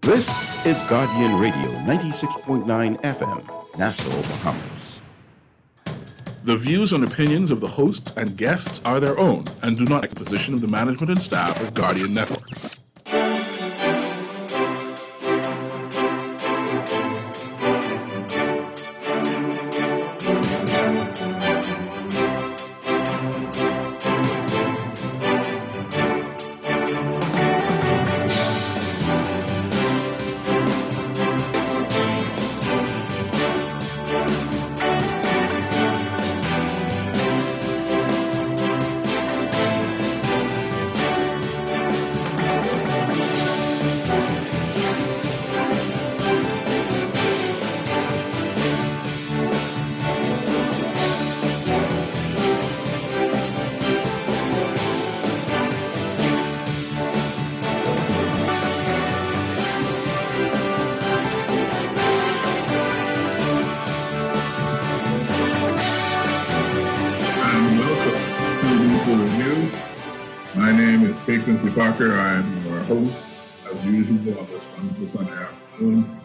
This is Guardian Radio 96.9 FM, Nassau, Bahamas. The views and opinions of the hosts and guests are their own and do not take the position of the management and staff of Guardian Network. Quincy I'm your host, as usual, on this wonderful Sunday afternoon,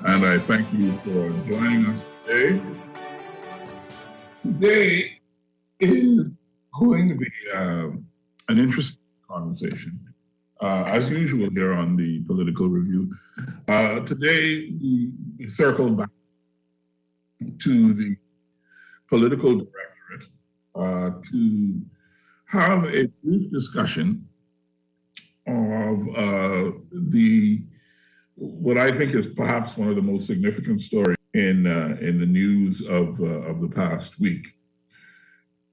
and I thank you for joining us today. Today is going to be an interesting conversation, as usual here on the Political Review. Today, we circle back to the Political Directorate to have a brief discussion of what I think is perhaps one of the most significant stories in the news of the past week.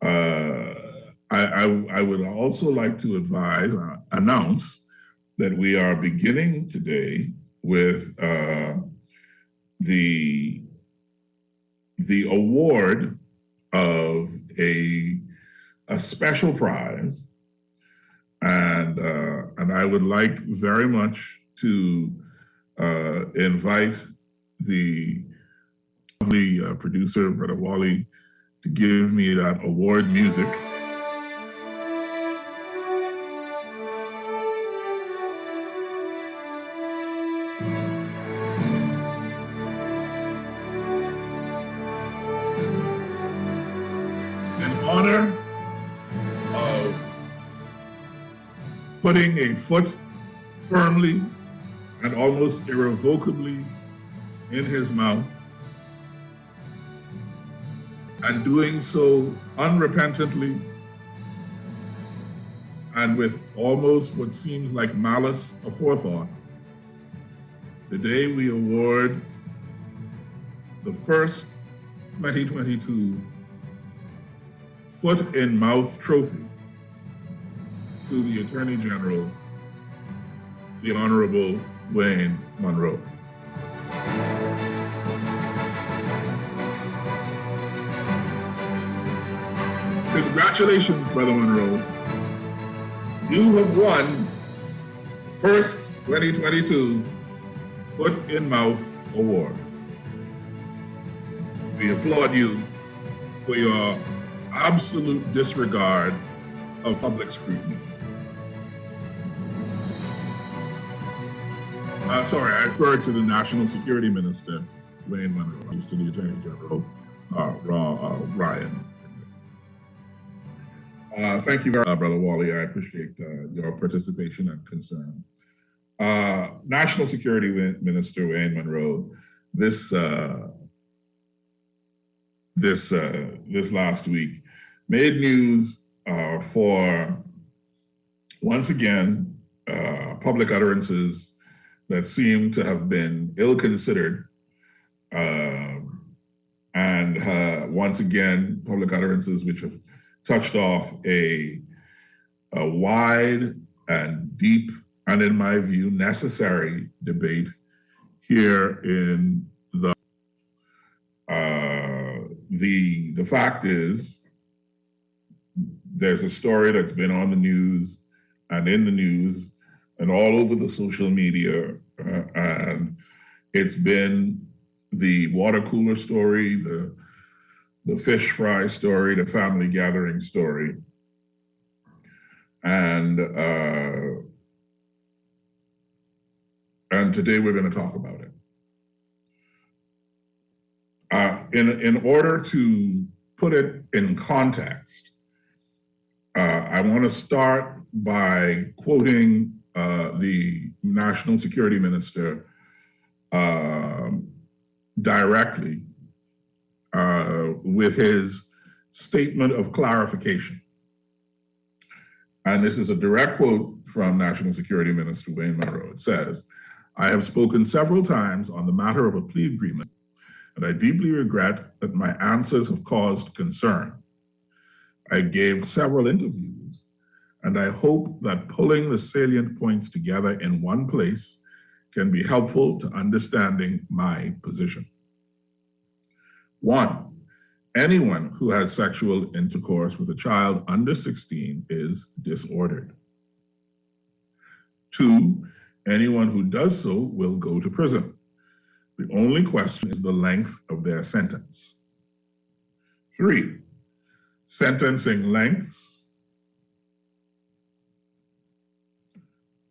I would also like to announce that we are beginning today with the award of a special prize. And I would like very much to invite the lovely producer, Brother Wally, to give me that award music. In honor of putting a foot firmly and almost irrevocably in his mouth, and doing so unrepentantly and with almost what seems like malice aforethought. Today we award the first 2022 Foot in Mouth Trophy to the Attorney General, the Honorable Wayne Monroe. Congratulations, Brother Monroe. You have won first 2022 Foot in Mouth Award. We applaud you for your absolute disregard of public scrutiny. Sorry, I referred to the National Security Minister, Wayne Monroe, to the Attorney General, Ryan. Thank you very much, Brother Wally. I appreciate your participation and concern. National Security Minister Wayne Monroe, this last week made news for, once again, public utterances that seem to have been ill-considered, and once again, public utterances which have touched off a wide and deep, and in my view, necessary debate here in the fact is, there's a story that's been on the news and in the news and all over the social media, and it's been the water cooler story, the fish fry story, the family gathering story. And And today we're going to talk about it. In order to put it in context, I want to start by quoting the National Security Minister directly with his statement of clarification. And this is a direct quote from National Security Minister Wayne Monroe. It says, "I have spoken several times on the matter of a plea agreement, and I deeply regret that my answers have caused concern. I gave several interviews, and I hope that pulling the salient points together in one place can be helpful to understanding my position. 1, anyone who has sexual intercourse with a child under 16 is disordered. 2, anyone who does so will go to prison. The only question is the length of their sentence. 3, sentencing lengths.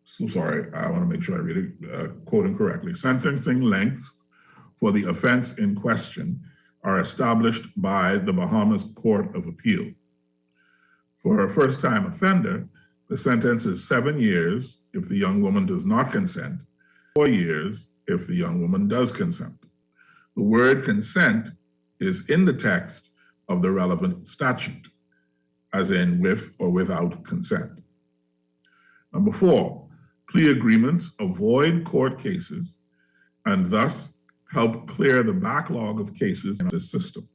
So sorry, I want to make sure I read it, quoting correctly. Sentencing lengths for the offense in question are established by the Bahamas Court of Appeal. For a first-time offender, the sentence is 7 years if the young woman does not consent, 4 years if the young woman does consent. The word consent is in the text of the relevant statute, as in with or without consent. Number 4, plea agreements avoid court cases and thus help clear the backlog of cases in the system.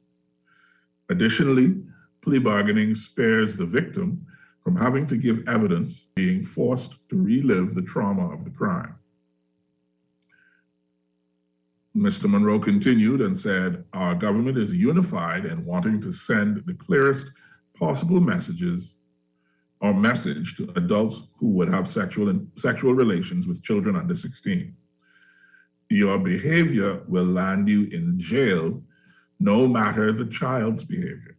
Additionally, plea bargaining spares the victim from having to give evidence, being forced to relive the trauma of the crime. Mr. Monroe continued and said, "Our government is unified in wanting to send the clearest possible message to adults who would have sexual relations with children under 16. Your behavior will land you in jail, no matter the child's behavior.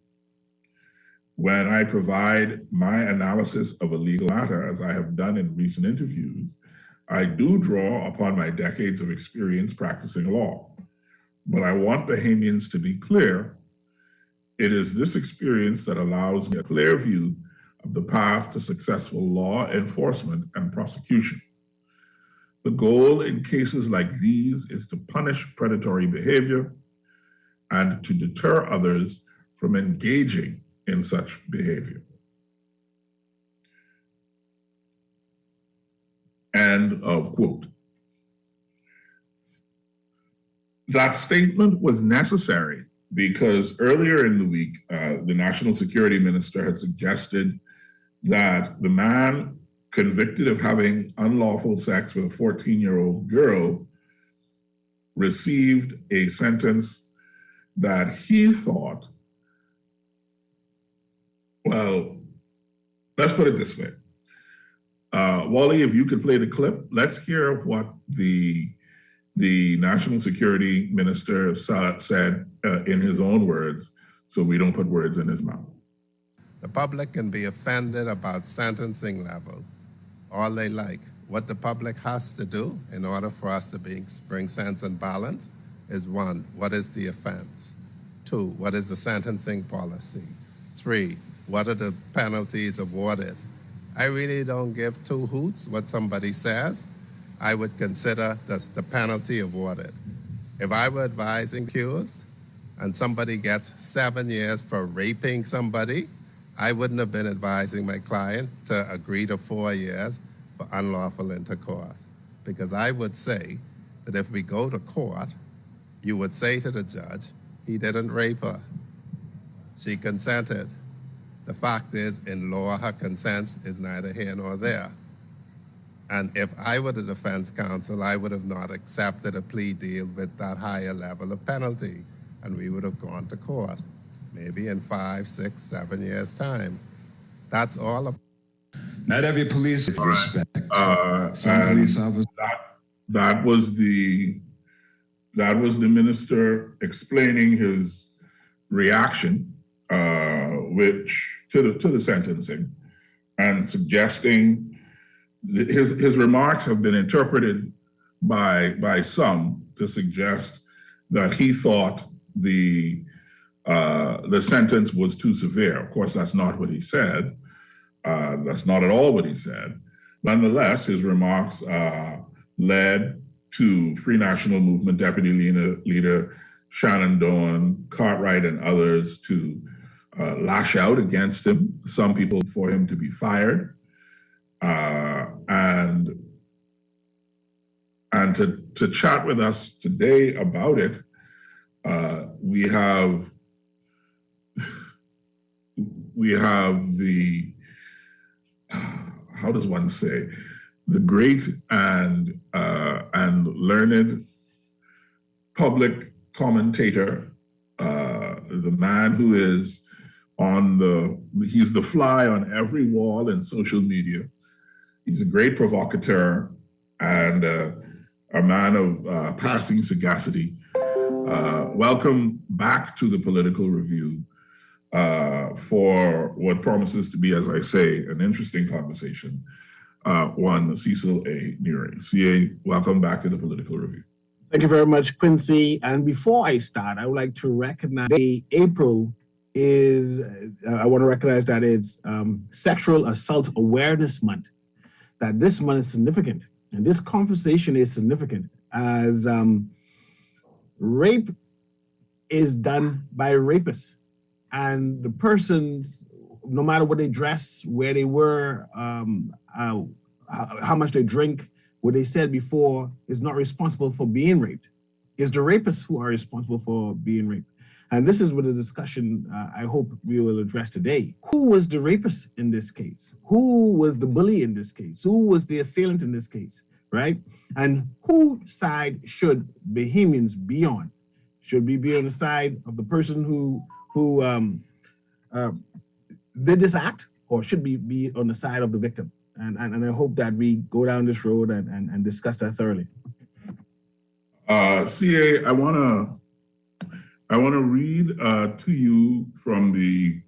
When I provide my analysis of a legal matter, as I have done in recent interviews, I do draw upon my decades of experience practicing law. But I want Bahamians to be clear. It is this experience that allows me a clear view of the path to successful law enforcement and prosecution. The goal in cases like these is to punish predatory behavior and to deter others from engaging in such behavior." End of quote. That statement was necessary because earlier in the week, the National Security Minister had suggested that the man convicted of having unlawful sex with a 14-year-old girl received a sentence that he thought, well, let's put it this way. Wally, if you could play the clip, let's hear what the National Security Minister said in his own words, so we don't put words in his mouth. The public can be offended about sentencing level all they like. What the public has to do in order for us to bring sense and balance is 1, what is the offense? 2, what is the sentencing policy? 3, what are the penalties awarded? I really don't give 2 hoots what somebody says. I would consider the penalty awarded. If I were advising accused and somebody gets 7 years for raping somebody, I wouldn't have been advising my client to agree to 4 years for unlawful intercourse. Because I would say that if we go to court, you would say to the judge, he didn't rape her. She consented. The fact is, in law, her consent is neither here nor there. And if I were the defense counsel, I would have not accepted a plea deal with that higher level of penalty, and we would have gone to court, maybe in 5, 6, 7 years' time. That's all. Not every police respect. Some police officers. That was the minister explaining his reaction, to the sentencing, and suggesting his remarks have been interpreted by some to suggest that he thought the sentence was too severe. Of course, that's not what he said. That's not at all what he said. Nonetheless, his remarks led to Free National Movement Deputy Leader Shannon Dawn Cartwright and others to lash out against him, some people for him to be fired, and to chat with us today about it, we have the, how does one say, the great and learned public commentator, the man who is he's the fly on every wall in social media. He's a great provocateur and a man of passing sagacity. Welcome back to the Political Review for what promises to be, as I say, an interesting conversation. One, Cecil A. Neary. CA, welcome back to the Political Review. Thank you very much, Quincy. And before I start, I would like to recognize April is, I want to recognize that it's Sexual Assault Awareness Month, that this month is significant. And this conversation is significant as rape is done by rapists. And the persons, no matter what they dress, where they were, how much they drink, what they said before, is not responsible for being raped. It's the rapists who are responsible for being raped. And this is what the discussion I hope we will address today. Who was the rapist in this case? Who was the bully in this case? Who was the assailant in this case, right? And whose side should Bahamians be on? Should we be on the side of the person who did this act, or should we be on the side of the victim? And I hope that we go down this road and discuss that thoroughly. CA, I want to read to you from the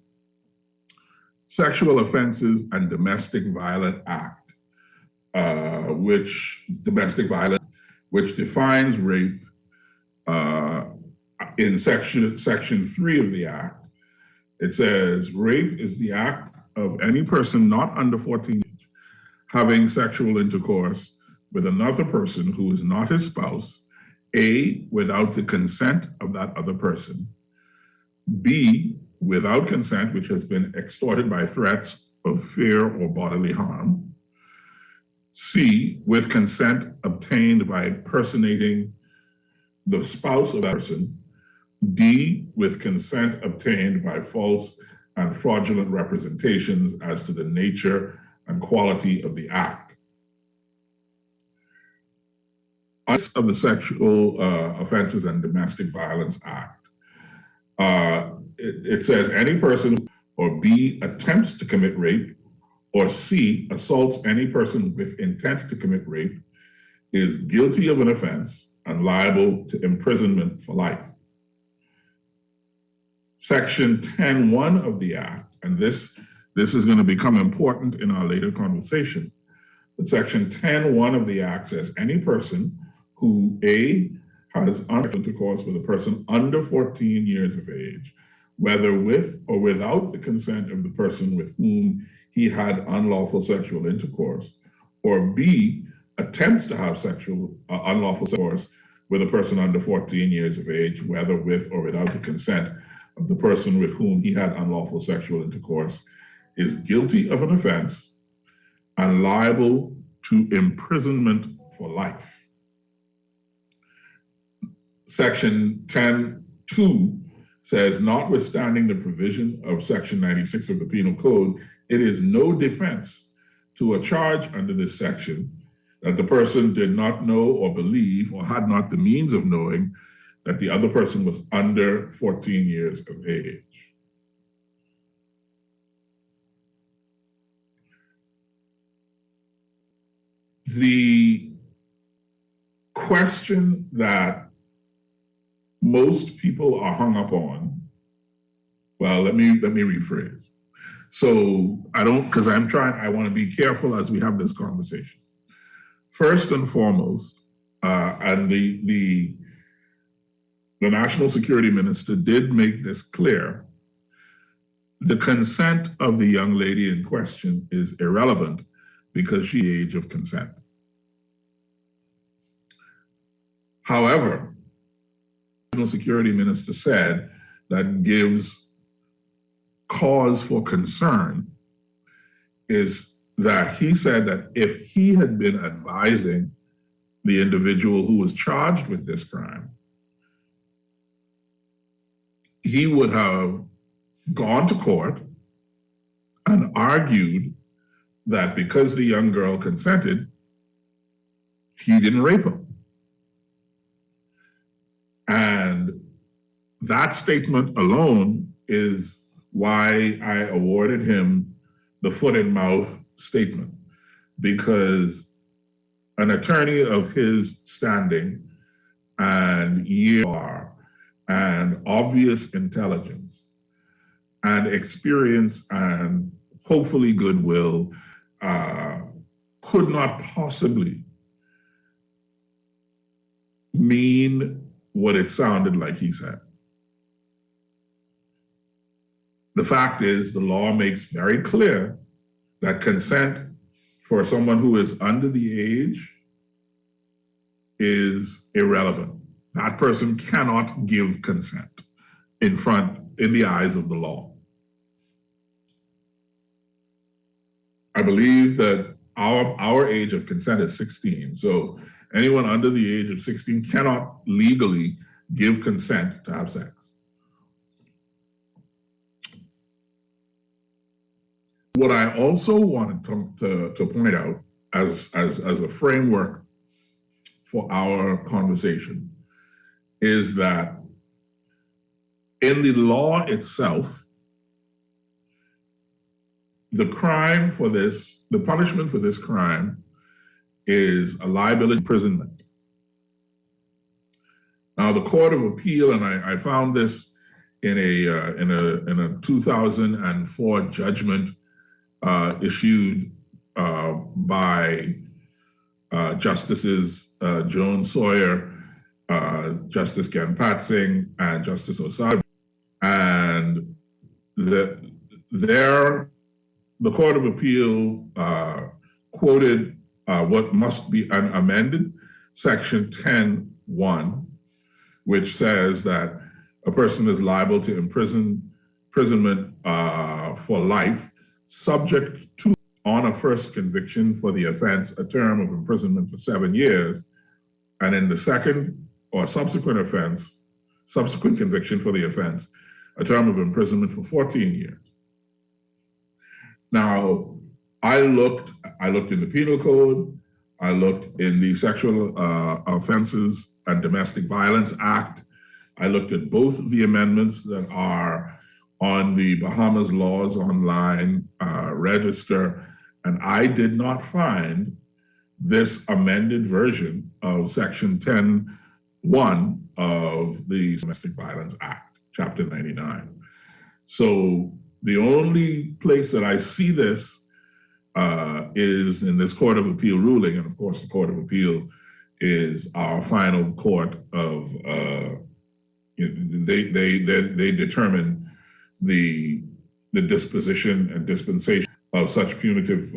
Sexual Offenses and Domestic Violence Act, which defines rape in section 3 of the act. It says, rape is the act of any person not under 14 years having sexual intercourse with another person who is not his spouse, A, without the consent of that other person, B, without consent which has been extorted by threats of fear or bodily harm, C, with consent obtained by personating the spouse of that person, D, with consent obtained by false and fraudulent representations as to the nature and quality of the act. Of the Sexual Offenses and Domestic Violence Act, it says any person, or B, attempts to commit rape, or C, assaults any person with intent to commit rape, is guilty of an offense and liable to imprisonment for life. Section 10.1 of the Act, and this is going to become important in our later conversation, but Section 10.1 of the Act says any person who A, has intercourse with a person under 14 years of age, whether with or without the consent of the person with whom he had unlawful sexual intercourse, or B, attempts to have unlawful intercourse with a person under 14 years of age, whether with or without the consent of the person with whom he had unlawful sexual intercourse, is guilty of an offense and liable to imprisonment for life. Section 10.2 says, notwithstanding the provision of Section 96 of the Penal Code, it is no defense to a charge under this section that the person did not know or believe or had not the means of knowing that the other person was under 14 years of age. The question that most people are hung up on, well, let me rephrase. So I want to be careful as we have this conversation. First and foremost, And the National Security Minister did make this clear. The consent of the young lady in question is irrelevant because she's the age of consent. However, the National Security Minister said that gives cause for concern is that he said that if he had been advising the individual who was charged with this crime, he would have gone to court and argued that because the young girl consented, he didn't rape her. And that statement alone is why I awarded him the foot and mouth statement, because an attorney of his standing and year and obvious intelligence and experience and hopefully goodwill could not possibly mean what it sounded like he said. The fact is, the law makes very clear that consent for someone who is under the age is irrelevant. That person cannot give consent in the eyes of the law. I believe that our age of consent is 16. So anyone under the age of 16 cannot legally give consent to have sex. What I also wanted to point out as a framework for our conversation is that in the law itself, the punishment for this crime is a liability imprisonment. Now, the Court of Appeal, and I found this in a 2004 judgment issued by Justices Joan Sawyer, Justice Ganpat-Singh, and Justice Osada, and the Court of Appeal quoted what must be an amended Section 10(1), which says that a person is liable to imprisonment for life, subject to, on a first conviction for the offense, a term of imprisonment for 7 years, and in the second or subsequent conviction for the offense, a term of imprisonment for 14 years. Now, I looked in the Penal Code, I looked in the Sexual Offenses and Domestic Violence Act, I looked at both of the amendments that are on the Bahamas Laws Online register, and I did not find this amended version of Section 10(1) of the Domestic Violence Act, Chapter 99. So the only place that I see this is in this Court of Appeal ruling, and of course the Court of Appeal is our final court of, they determine the disposition and dispensation of such punitive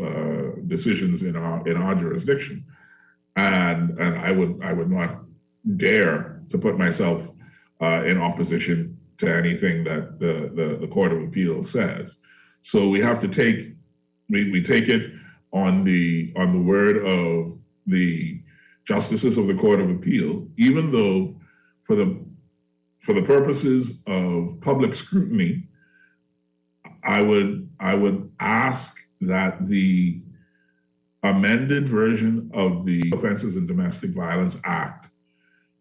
decisions in our jurisdiction, and I would not dare to put myself in opposition to anything that the Court of Appeal says. So we have to take it on the word of the justices of the Court of Appeal, even though for the purposes of public scrutiny, I would ask that the amended version of the Offenses in Domestic Violence Act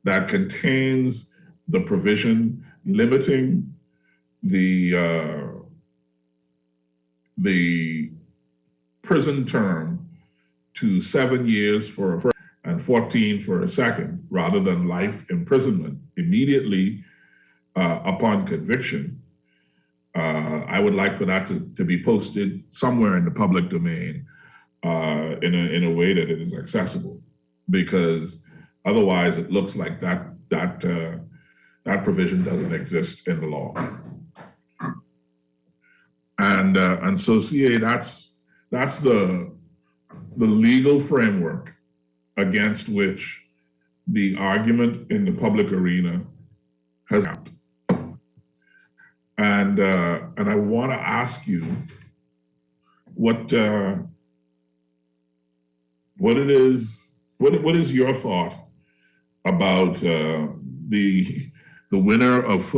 that contains the provision limiting the prison term to 7 years for a first and 14 for a second, rather than life imprisonment immediately upon conviction. I would like for that to be posted somewhere in the public domain in a way that it is accessible, because Otherwise, it looks like that provision doesn't exist in the law. And so, CA, that's the legal framework against which the argument in the public arena has happened. And I want to ask you what is your thought about the winner of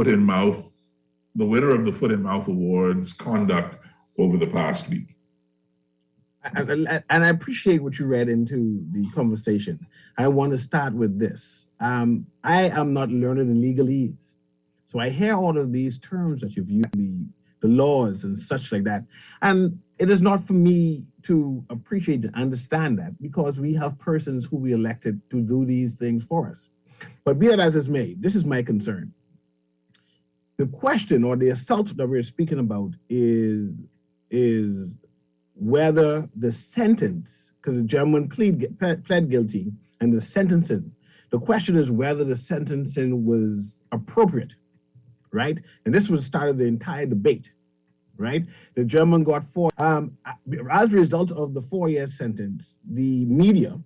the winner of the Foot and Mouth Awards conduct over the past week? And I appreciate what you read into the conversation. I want to start with this. I am not learned in legalese. So I hear all of these terms that you've used, the laws and such like that. And it is not for me to appreciate and understand that, because we have persons who we elected to do these things for us. But be it as it's may, this is my concern. The question or the assault that we're speaking about is whether the sentence, because the gentleman pled guilty, and the sentencing, the question is whether the sentencing was appropriate, right? And this was the start of the entire debate, right? The gentleman got as a result of the 4-year sentence, the media,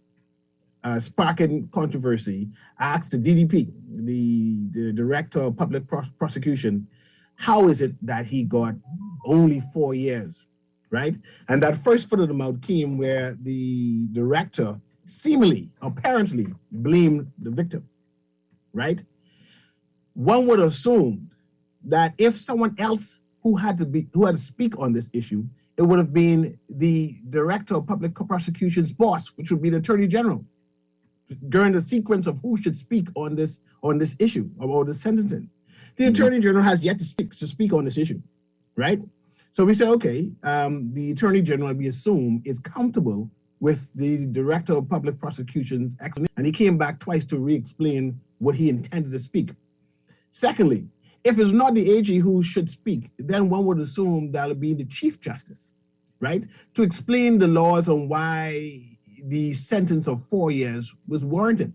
sparking controversy, asked the DDP, the Director of Public Prosecution, how is it that he got only 4 years, right? And that first foot of the mouth came where the director seemingly, apparently, blamed the victim, right? One would assume that if someone else who had to speak on this issue, it would have been the Director of Public Prosecution's boss, which would be the Attorney General, during the sequence of who should speak on this issue or the sentencing. The Attorney General has yet to speak on this issue, right? So we say, okay, the Attorney General, we assume, is comfortable with the Director of Public Prosecution's explanation, and he came back twice to re-explain what he intended to speak. Secondly, if it's not the AG who should speak, then one would assume that would be the Chief Justice, right? To explain the laws on why the sentence of 4 years was warranted.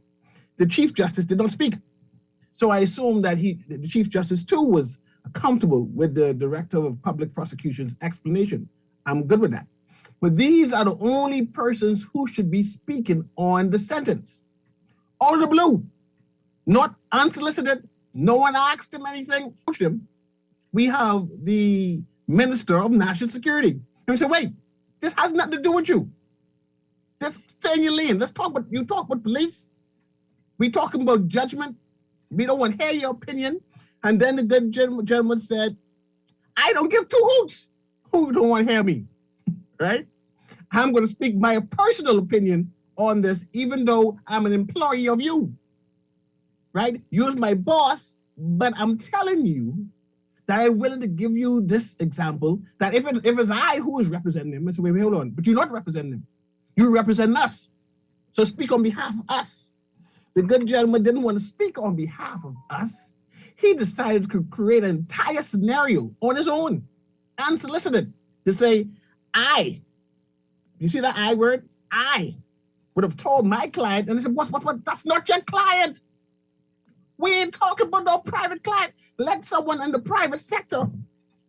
The Chief Justice did not speak. So I assume that the Chief Justice too was comfortable with the Director of Public Prosecution's explanation. I'm good with that. But these are the only persons who should be speaking on the sentence. Out of the blue, not unsolicited, no one asked him anything, pushed him. We have the Minister of National Security. And we say, wait, this has nothing to do with you. Let's stay in your lane. Let's talk about, you talk about police. We talking about judgment. We don't want to hear your opinion. And then the good gentleman said, I don't give two hoots who don't want to hear me, right? I'm going to speak my personal opinion on this, even though I'm an employee of you, right? You're my boss, but I'm telling you that I'm willing to give you this example, that if it's I who is representing him, I say, wait, hold on, but you're not representing him. You represent us. So speak on behalf of us. The good gentleman didn't want to speak on behalf of us. He decided to create an entire scenario on his own, unsolicited, to say, you see that I word? I would have told my client, and they said, what? That's not your client. We ain't talking about no private client. Let someone in the private sector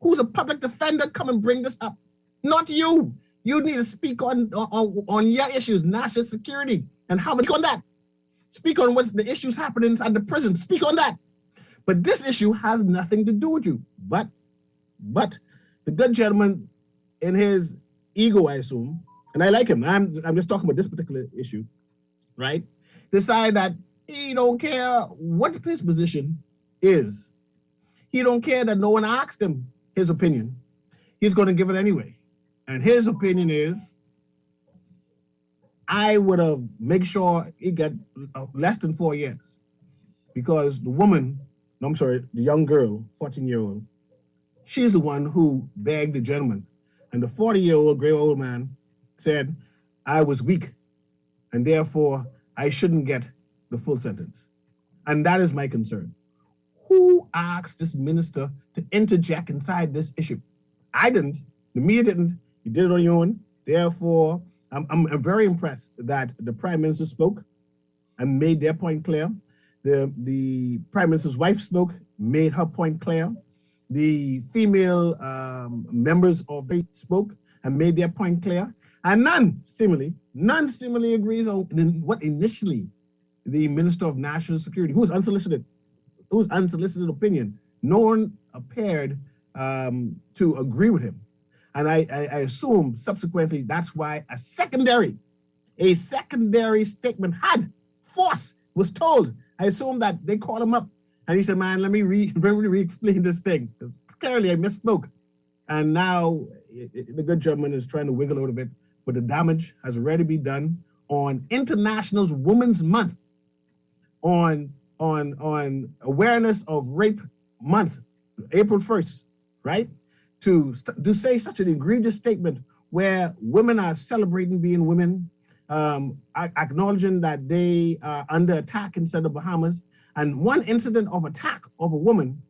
who's a public defender come and bring this up. Not you. You need to speak on your issues, national security, and how to speak on that. Speak on what's the issues happening inside the prison. Speak on that. But this issue has nothing to do with you. But the good gentleman, in his ego, I assume, and I like him, I'm just talking about this particular issue, right? Decide that he don't care what his position is. He don't care that no one asked him his opinion. He's going to give it anyway. And his opinion is, I would have made sure he got less than 4 years, because the young girl, 14-year-old, she's the one who begged the gentleman. And the 40-year-old gray old man said, I was weak, and therefore I shouldn't get the full sentence. And that is my concern. Who asked this minister to interject inside this issue? I didn't. The media didn't. You did it on your own. Therefore, I'm very impressed that the Prime Minister spoke and made their point clear. The Prime Minister's wife spoke, made her point clear. The female members of the spoke and made their point clear. And none seemingly agrees on what initially the Minister of National Security, whose unsolicited opinion, no one appeared to agree with him. And I assume subsequently that's why a secondary statement had force, was told. I assume that they called him up and he said, man, let me re-explain this thing. Because clearly I misspoke. And now the good gentleman is trying to wiggle a little bit, but the damage has already been done on International Women's Month, on Awareness of Rape Month, April 1st, right? To say such an egregious statement where women are celebrating being women, acknowledging that they are under attack inside the Bahamas, and one incident of attack of a woman,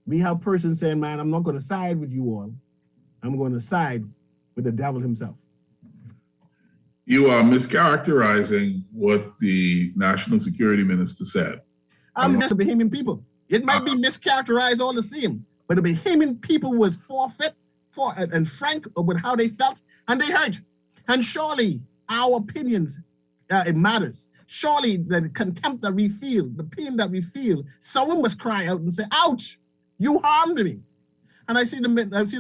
we have a person saying, man, I'm not going to side with you all. I'm going to side with the devil himself. You are mischaracterizing what the National Security Minister said. I'm just a Bahamian people. It might be mischaracterized all the same, but the Bahamian people was forfeit and frank with how they felt, and they heard. And surely our opinions, it matters. Surely the contempt that we feel, the pain that we feel, someone must cry out and say, ouch, you harmed me. And I see the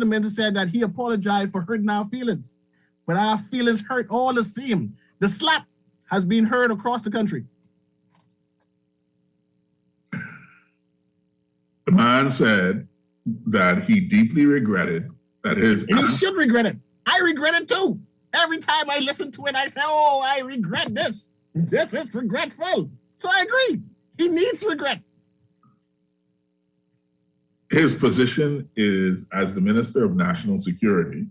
minister said that he apologized for hurting our feelings, but our feelings hurt all the same. The slap has been heard across the country. The man said that he deeply regretted that his... And he should regret it. I regret it too. Every time I listen to it, I say, oh, I regret this. This is regretful. So I agree. He needs regret. His position is as the Minister of National Security,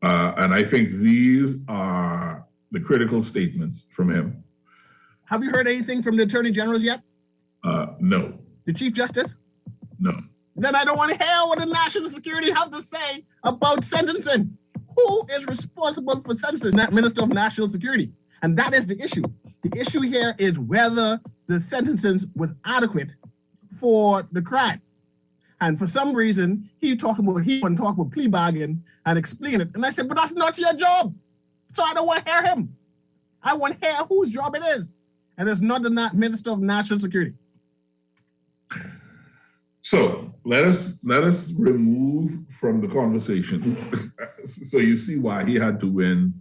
and I think these are the critical statements from him. Have you heard anything from the Attorney Generals yet? No. The Chief Justice? No. Then I don't want to hear what the National Security have to say about sentencing. Who is responsible for sentencing? That Minister of National Security. And that is the issue. The issue here is whether the sentencing was adequate for the crime. And for some reason, he want to talk about plea bargain and explain it. And I said, but that's not your job. So I don't want to hear him. I want to hear whose job it is. And it's not the Minister of National Security. So let us remove from the conversation. So you see why he had to win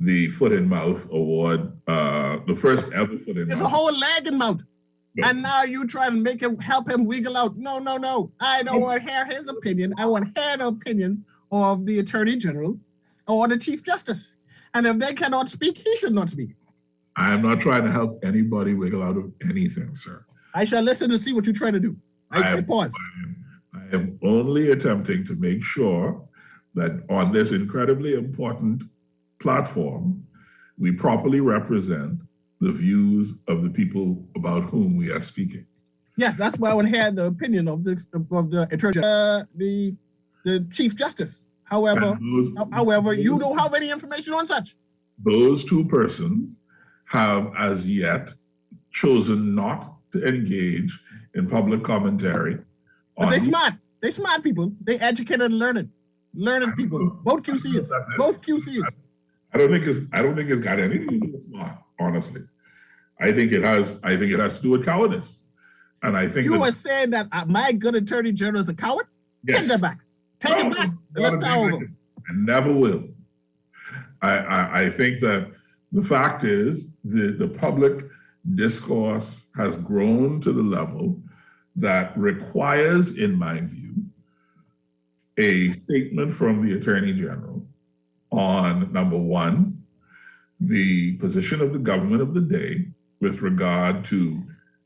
the Foot and Mouth Award, the first ever Foot and Mouth. It's a whole leg and mouth. No. And now you try to help him wiggle out. No. I don't want to hear his opinion. I want to hear the opinions of the Attorney General or the Chief Justice. And if they cannot speak, he should not speak. I am not trying to help anybody wiggle out of anything, sir. I shall listen to see what you're trying to do. I pause. I am only attempting to make sure that on this incredibly important platform, we properly represent the views of the people about whom we are speaking. Yes, that's why I want to hear the opinion of the Attorney, the Chief Justice. However, you don't have any information on such. Those two persons have as yet chosen not to engage in public commentary. They smart people. They educated and learned people. Both QCs. I don't think it's got anything to do with smart, honestly. I think it has to do with cowardice. And I think you are saying that my good Attorney General is a coward? Yes. Take that back. Take it back. Let's start over. I never will. I think that the fact is the public discourse has grown to the level that requires, in my view, a statement from the Attorney General on, number one, the position of the government of the day with regard to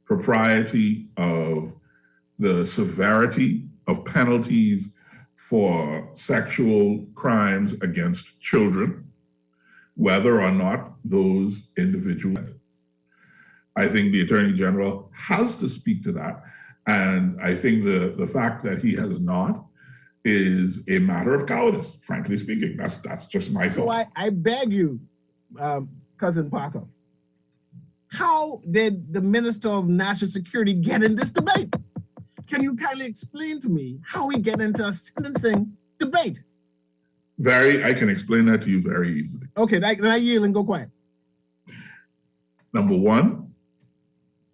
propriety of the severity of penalties for sexual crimes against children, whether or not those individuals. I think the Attorney General has to speak to that. And I think the fact that he has not is a matter of cowardice, frankly speaking. That's just my thought. So I beg you, Cousin Parker, how did the Minister of National Security get in this debate? Can you kindly explain to me how we get into a sentencing debate? I can explain that to you very easily. Okay, then I yield and go quiet. Number one,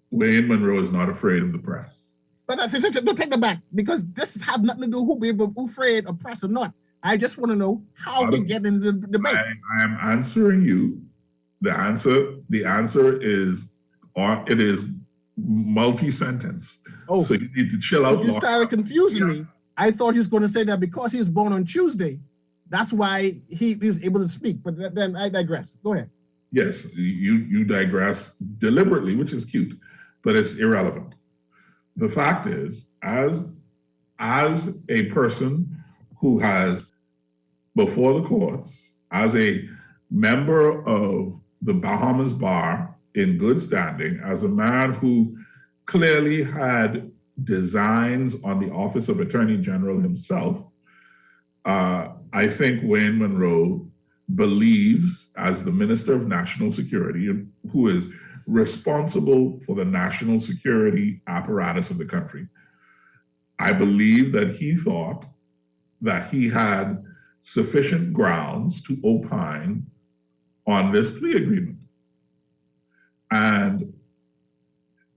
Wayne Monroe is not afraid of the press. But don't take that back, because this has nothing to do with who afraid of press or not. I just want to know how we get into the debate. I am answering you. The answer is it is multi-sentence. Oh, so you need to chill out. You started confusing me. I thought he was going to say that because he was born on Tuesday, that's why he was able to speak. But then I digress. Go ahead. Yes, you digress deliberately, which is cute, but it's irrelevant. The fact is, as a person who has, before the courts, as a member of the Bahamas Bar in good standing, as a man who clearly had designs on the Office of Attorney General himself, I think Wayne Monroe believes, as the Minister of National Security, who is responsible for the national security apparatus of the country, I believe that he thought that he had sufficient grounds to opine on this plea agreement. And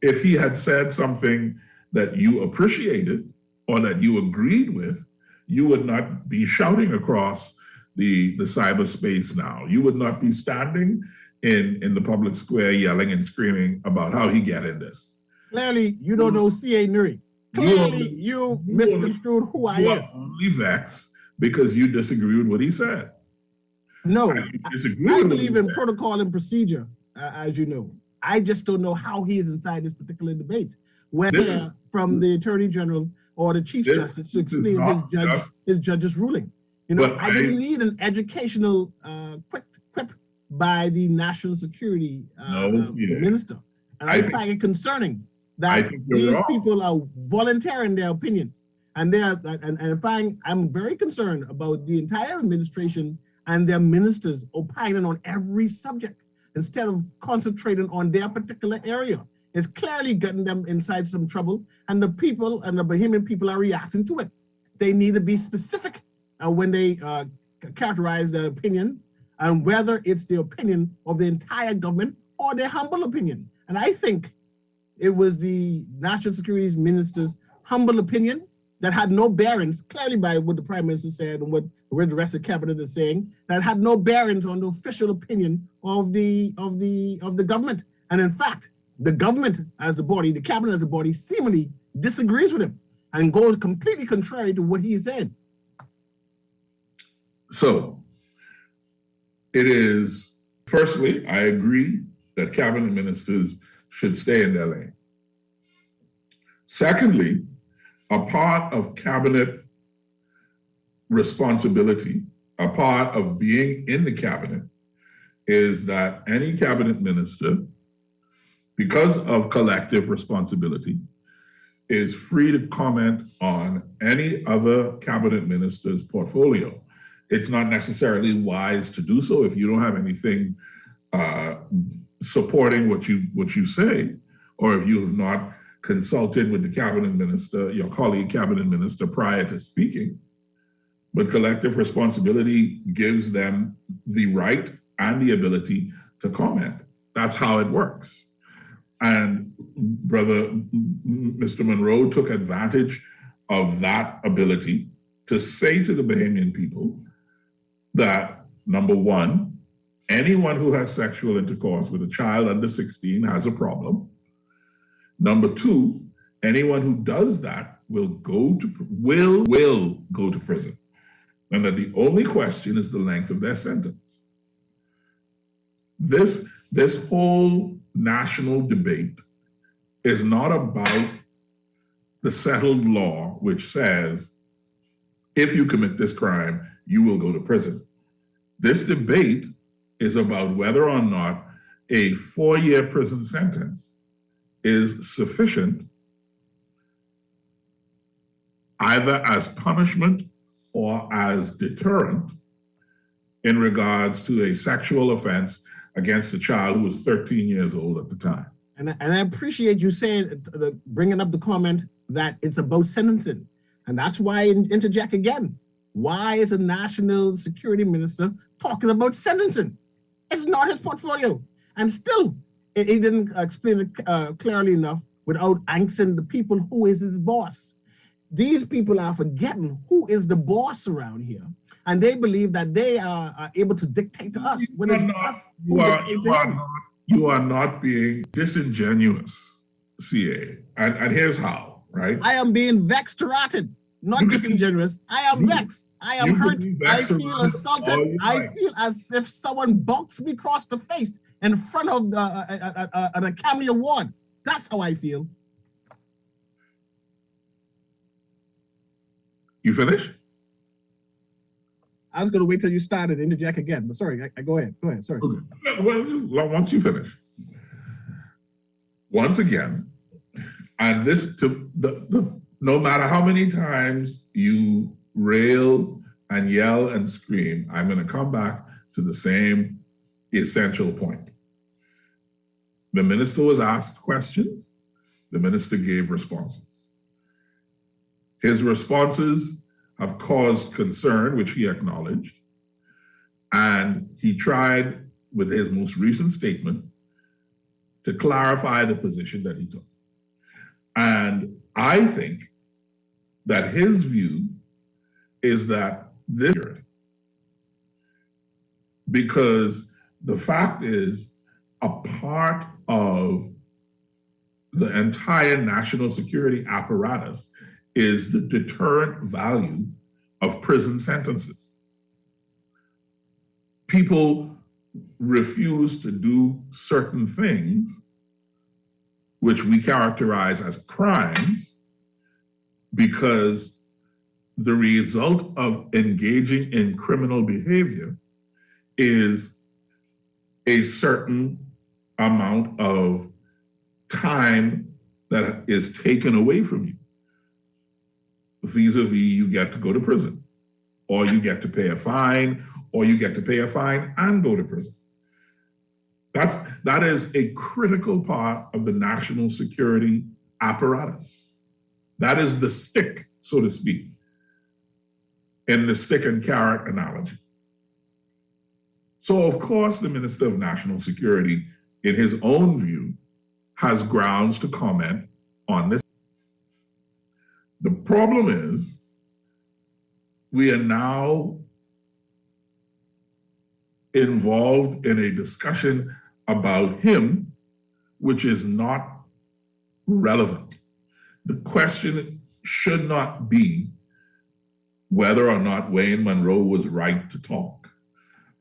if he had said something that you appreciated or that you agreed with, you would not be shouting across the cyberspace now. You would not be standing in the public square yelling and screaming about how he get in this. Clearly, you don't know C.A. Nuri. Clearly, you misconstrued who I is. Only vexed because you disagree with what he said. No, I believe in protocol and procedure, as you know. I just don't know how he is inside this particular debate. Whether from the Attorney General or the Chief Justice to explain his judge's ruling. You know, I didn't need an educational quip by the National Security Minister. And I find it concerning that these people are volunteering their opinions. And I'm very concerned about the entire administration and their ministers opining on every subject instead of concentrating on their particular area. It's clearly getting them inside some trouble, and the people and the Bahamian people are reacting to it. They need to be specific when they characterize their opinion, and whether it's the opinion of the entire government or their humble opinion. And I think it was the National Security Minister's humble opinion that had no bearings, clearly by what the Prime Minister said and what the rest of the cabinet is saying, that had no bearings on the official opinion of the government. And in fact, the government as the body, the cabinet as the body, seemingly disagrees with him and goes completely contrary to what he said. So it is, firstly, I agree that cabinet ministers should stay in their lane. Secondly, a part of cabinet responsibility, a part of being in the cabinet, is that any cabinet minister, because of collective responsibility, is free to comment on any other cabinet minister's portfolio. It's not necessarily wise to do so if you don't have anything supporting what you say, or if you have not consulted with the cabinet minister, your colleague cabinet minister, prior to speaking. But collective responsibility gives them the right and the ability to comment. That's how it works. And Brother Mr. Monroe took advantage of that ability to say to the Bahamian people that, number one, anyone who has sexual intercourse with a child under 16 has a problem. Number two, anyone who does that will go to prison. And that the only question is the length of their sentence. This whole national debate is not about the settled law, which says, if you commit this crime, you will go to prison. This debate is about whether or not a 4-year prison sentence is sufficient, either as punishment or as deterrent in regards to a sexual offense against a child who was 13 years old at the time. And I appreciate you saying, bringing up the comment that it's about sentencing. And that's why I interject again. Why is a national security minister talking about sentencing? It's not his portfolio. And still, he didn't explain it clearly enough without answering the people who is his boss. These people are forgetting who is the boss around here. And they believe that they are able to dictate to us. When it's us who dictate to him. You are not being disingenuous, CA. And here's how, right? I am being vexed, rotted, not disingenuous. I am vexed. I am hurt. I feel assaulted. I feel as if someone boxed me across the face in front of an Academy Award. That's how I feel. You finished? I was going to wait till you started and interject again, but sorry, I go ahead. Go ahead. Sorry. Okay. Well, just once you finish. Once again, and this no matter how many times you rail and yell and scream, I'm going to come back to the same essential point. The minister was asked questions. The minister gave responses. His responses have caused concern, which he acknowledged, and he tried with his most recent statement to clarify the position that he took. And I think that his view is that this, because the fact is, a part of the entire national security apparatus is the deterrent value of prison sentences. People refuse to do certain things, which we characterize as crimes, because the result of engaging in criminal behavior is a certain amount of time that is taken away from you. Vis-a-vis, you get to go to prison, or you get to pay a fine, or you get to pay a fine and go to prison. That is a critical part of the national security apparatus. That is the stick, so to speak, in the stick and carrot analogy. So, of course, the Minister of National Security, in his own view, has grounds to comment on this. The problem is, we are now involved in a discussion about him, which is not relevant. The question should not be whether or not Wayne Monroe was right to talk.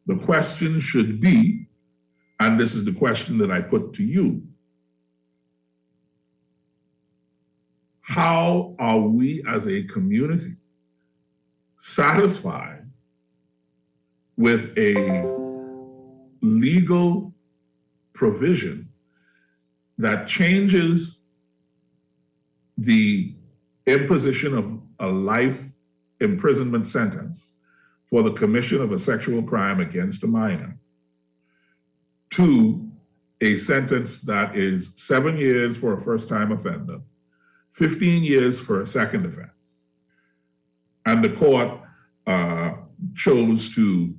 The question should be, and this is the question that I put to you, how are we as a community satisfied with a legal provision that changes the imposition of a life imprisonment sentence for the commission of a sexual crime against a minor to a sentence that is 7 years for a first-time offender, 15 years for a second offense. And the court chose to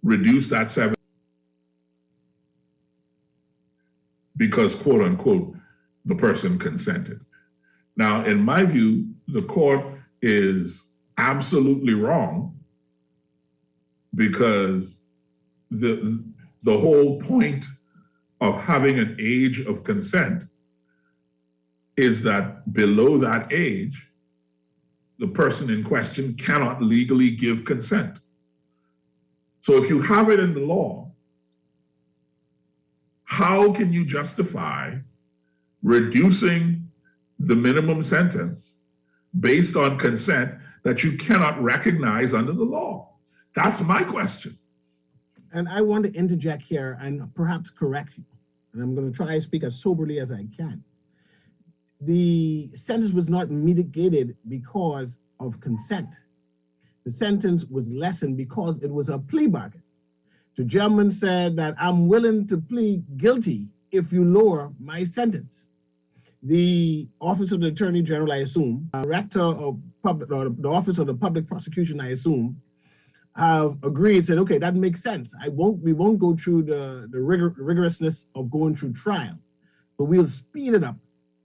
reduce that 7 because, quote unquote, the person consented. Now, in my view, the court is absolutely wrong, because the whole point of having an age of consent is that below that age, the person in question cannot legally give consent. So if you have it in the law, how can you justify reducing the minimum sentence based on consent that you cannot recognize under the law? That's my question. And I want to interject here and perhaps correct you. And I'm going to try to speak as soberly as I can. The sentence was not mitigated because of consent. The sentence was lessened because it was a plea bargain. The gentleman said that I'm willing to plead guilty if you lower my sentence. The Office of the Attorney General, I assume, Director of Public, or the Office of the Public Prosecution, I assume, have agreed, said, okay, that makes sense. We won't go through the rigorousness of going through trial, but we'll speed it up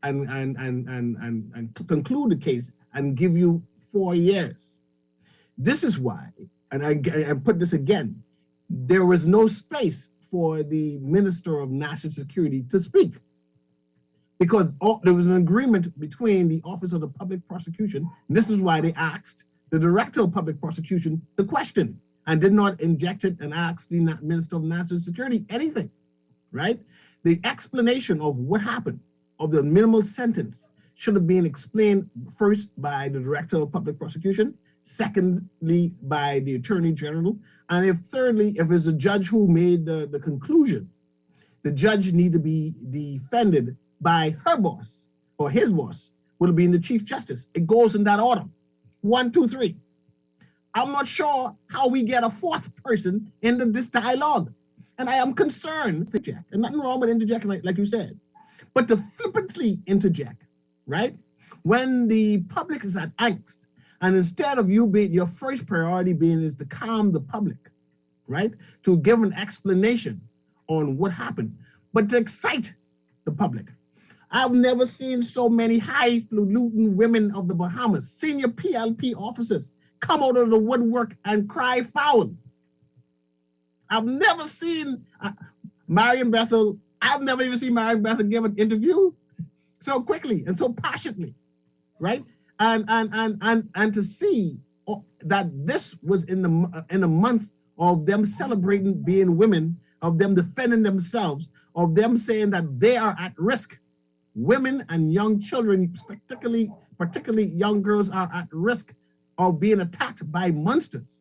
and conclude the case and give you 4 years. This is why, and I put this again, there was no space for the Minister of National Security to speak, because there was an agreement between the Office of the Public Prosecution. This is why they asked the Director of Public Prosecution the question and did not inject it and ask the Minister of National Security anything, right? The explanation of what happened, of the minimal sentence, should have been explained first by the Director of Public Prosecution, secondly by the Attorney General, and thirdly, if it's a judge who made the conclusion, the judge need to be defended by her boss or his boss, would have been the Chief Justice. It goes in that order. 1, 2, 3. I'm not sure how we get a fourth person into this dialogue. And I am concerned, interject, and nothing wrong with interjecting, like you said, but to flippantly interject, right? When the public is at angst, and instead of you being, your first priority being is to calm the public, right? To give an explanation on what happened, but to excite the public. I've never seen so many highfalutin women of the Bahamas, senior PLP officers, come out of the woodwork and cry foul. I've never seen Marion Bethel, I've never even seen Marion Bethel give an interview so quickly and so passionately, right? And to see that this was in a month of them celebrating being women, of them defending themselves, of them saying that they are at risk. Women and young children, particularly young girls, are at risk of being attacked by monsters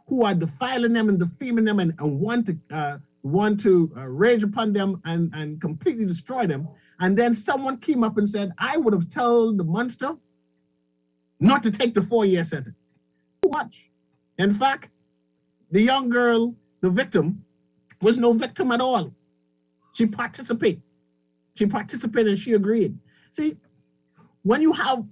who are defiling them and defaming them and want to rage upon them and completely destroy them. And then someone came up and said, I would have told the monster not to take the 4-year sentence. Too much. In fact, the young girl, the victim, was no victim at all. She participated. And she agreed. See, when you have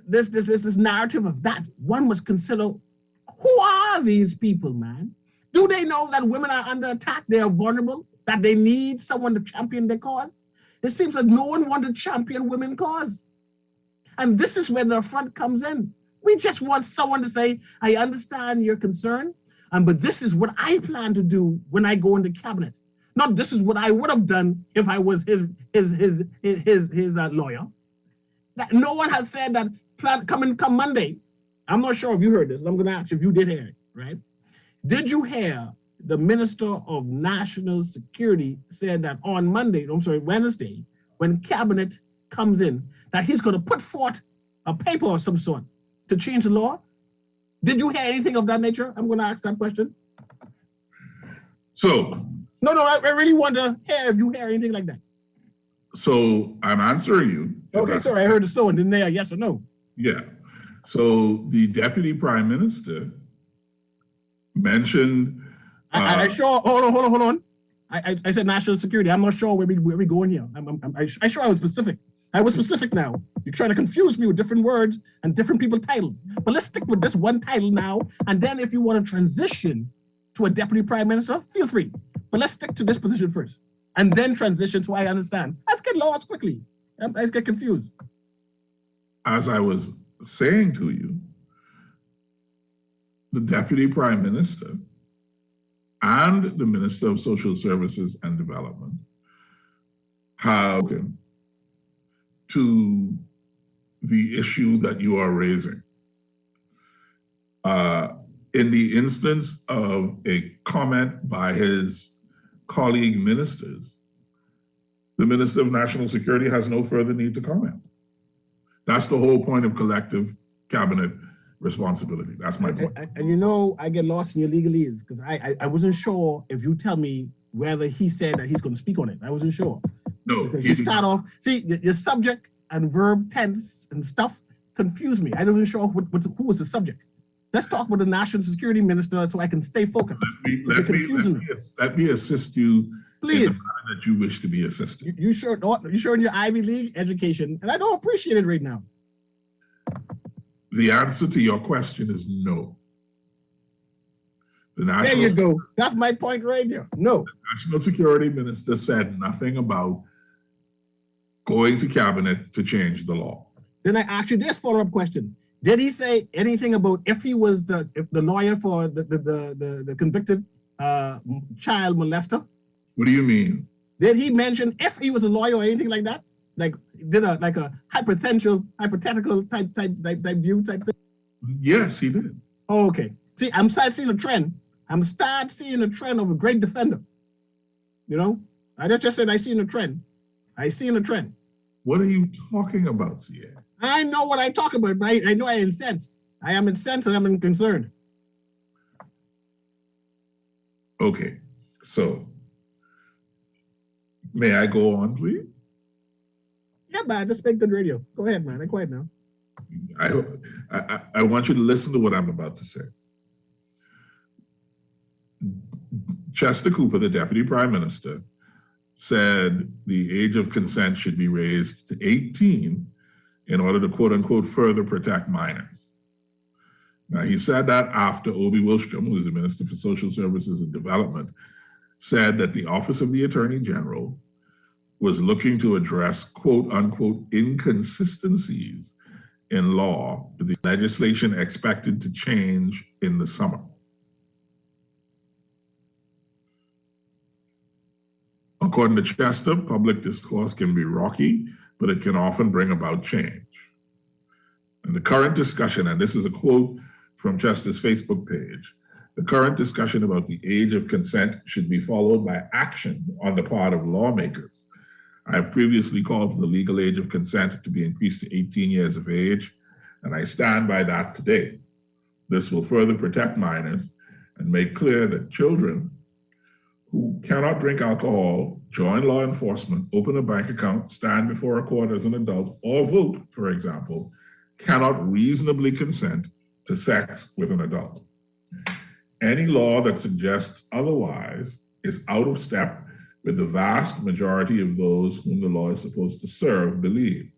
this narrative of that, one must consider, who are these people, man? Do they know that women are under attack? They are vulnerable, that they need someone to champion their cause? It seems like no one wants to champion women's cause. And this is where the affront comes in. We just want someone to say, I understand your concern, but this is what I plan to do when I go into cabinet. Not this is what I would have done if I was his lawyer. That no one has said that come Monday. I'm not sure if you heard this. I'm going to ask you if you did hear it, right? Did you hear the Minister of National Security said that on Wednesday, when cabinet comes in, that he's going to put forth a paper of some sort to change the law? Did you hear anything of that nature? I'm going to ask that question. So. No, I really want to hear if you hear anything like that. So I'm answering you. Okay, sorry, I heard the so and didn't hear yes or no. Yeah. So the Deputy Prime Minister mentioned. I sure. Hold on. I said national security. I'm not sure where we going here. I sure I was specific. I was specific now. You're trying to confuse me with different words and different people titles. But let's stick with this one title now. And then if you want to transition to a Deputy Prime Minister, feel free. But let's stick to this position first, and then transition to I understand. Let's get lost quickly. I get confused. As I was saying to you, the Deputy Prime Minister and the Minister of Social Services and Development have spoken to the issue that you are raising. In the instance of a comment by his colleague ministers, the Minister of National Security has no further need to comment. That's the whole point of collective cabinet responsibility. That's my point. And I get lost in your legalese because I wasn't sure if you tell me whether he said that he's going to speak on it. I wasn't sure. No. Because you start off, see, your subject and verb tense and stuff confuse me. I wasn't sure who was the subject. Let's talk about the national security minister so I can stay focused. Let me assist you. Please. In the manner that you wish to be assisted. You sure in your Ivy League education, and I don't appreciate it right now. The answer to your question is no. There you go. That's my point right there. No. The National Security Minister said nothing about going to cabinet to change the law. Then I ask you this follow-up question. Did he say anything about if he was the lawyer for the convicted child molester? What do you mean? Did he mention if he was a lawyer or anything like that? Like did a hypothetical type view type thing? Yes, he did. Oh, okay. See, I'm starting seeing a trend. I'm start seeing a trend of a great defender. You know, I just said I seen a trend. I seen a trend. What are you talking about, CA? I know what I talk about, but I know I'm incensed. I am incensed and I'm concerned. Okay, so may I go on, please? Yeah, man, just make good radio. Go ahead, man. I'm quiet now. I want you to listen to what I'm about to say. Chester Cooper, the Deputy Prime Minister, said the age of consent should be raised to 18 in order to, quote unquote, further protect minors. Now, he said that after Obi Wilstrom, who is the Minister for Social Services and Development, said that the Office of the Attorney General was looking to address, quote unquote, inconsistencies in law, the legislation expected to change in the summer. According to Chester, public discourse can be rocky, but it can often bring about change. And the current discussion, and this is a quote from Chester's Facebook page, the current discussion about the age of consent should be followed by action on the part of lawmakers. I have previously called for the legal age of consent to be increased to 18 years of age, and I stand by that today. This will further protect minors and make clear that children who cannot drink alcohol, join law enforcement, open a bank account, stand before a court as an adult, or vote, for example, cannot reasonably consent to sex with an adult. Any law that suggests otherwise is out of step with the vast majority of those whom the law is supposed to serve believe.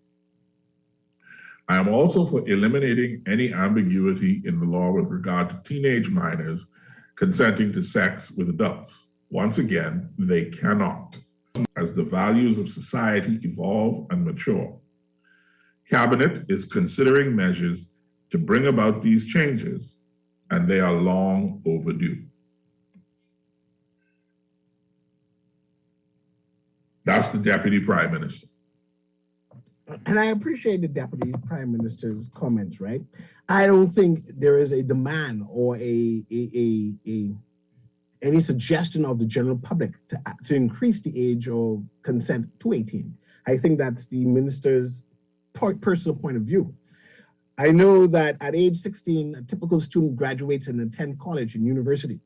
I am also for eliminating any ambiguity in the law with regard to teenage minors consenting to sex with adults. Once again, they cannot, as the values of society evolve and mature. Cabinet is considering measures to bring about these changes, and they are long overdue. That's the Deputy Prime Minister. And I appreciate the Deputy Prime Minister's comments, right? I don't think there is a demand or any suggestion of the general public to increase the age of consent to 18. I think that's the minister's personal point of view. I know that at age 16, a typical student graduates and attend college and university,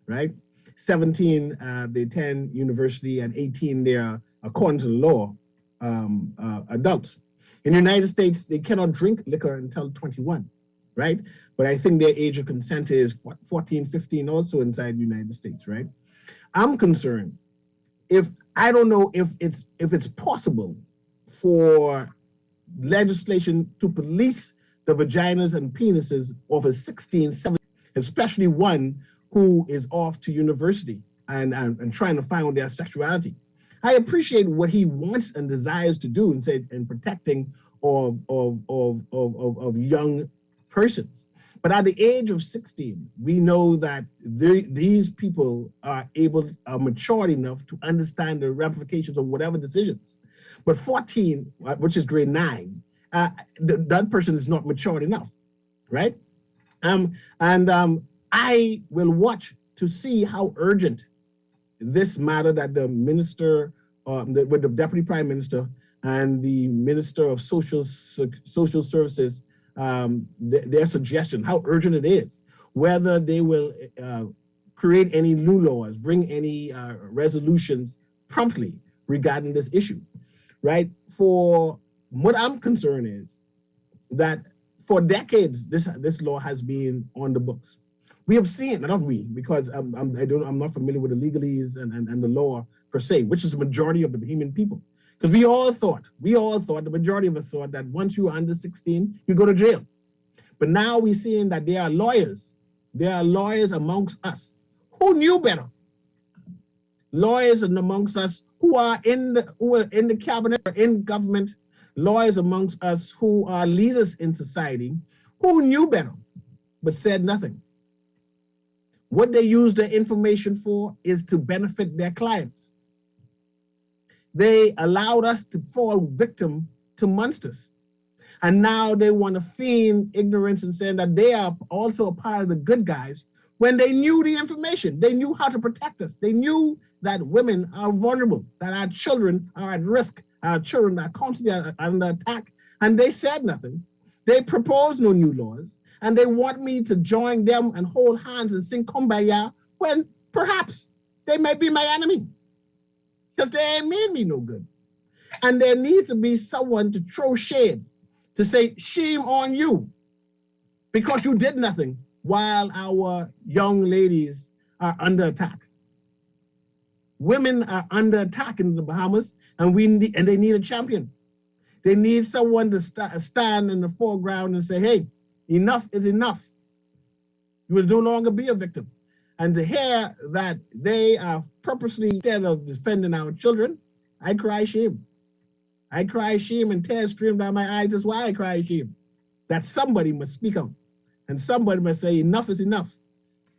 right? 17, they attend university, and 18, they are, according to the law, adults. In the United States, they cannot drink liquor until 21, right? But I think their age of consent is 14, 15 also inside the United States, right? I'm concerned I don't know if it's possible for legislation to police the vaginas and penises of a 16, 17, especially one who is off to university and trying to find out their sexuality. I appreciate what he wants and desires to do in protecting of young persons. But at the age of 16, we know that these people are mature enough to understand the ramifications of whatever decisions. But 14, which is grade 9, that person is not matured enough, right? I will watch to see how urgent this matter that the minister, with the Deputy Prime Minister and the Minister of Social Services, their suggestion, how urgent it is, whether they will create any new laws, bring any resolutions promptly regarding this issue, right? For what I'm concerned is that for decades, this law has been on the books. We have seen, not we, because I'm not familiar with the legalese and the law per se, which is the majority of the Bahamian people. Because we all thought, the majority of us thought that once you were under 16, you go to jail. But now we're seeing that there are lawyers amongst us who knew better. Lawyers amongst us who are in the cabinet or in government, lawyers amongst us who are leaders in society who knew better but said nothing. What they use their information for is to benefit their clients. They allowed us to fall victim to monsters. And now they want to feign ignorance and saying that they are also a part of the good guys when they knew the information. They knew how to protect us. They knew that women are vulnerable, that our children are at risk, our children are constantly under attack, and they said nothing. They proposed no new laws, and they want me to join them and hold hands and sing Kumbaya when perhaps they may be my enemy, because they ain't made me no good. And there needs to be someone to throw shade, to say, shame on you, because you did nothing while our young ladies are under attack. Women are under attack in the Bahamas, and they need a champion. They need someone to stand in the foreground and say, hey, enough is enough. You will no longer be a victim. And to hear that they are purposely, instead of defending our children, I cry shame. I cry shame and tears stream down my eyes. That's why I cry shame. That somebody must speak up and somebody must say enough is enough.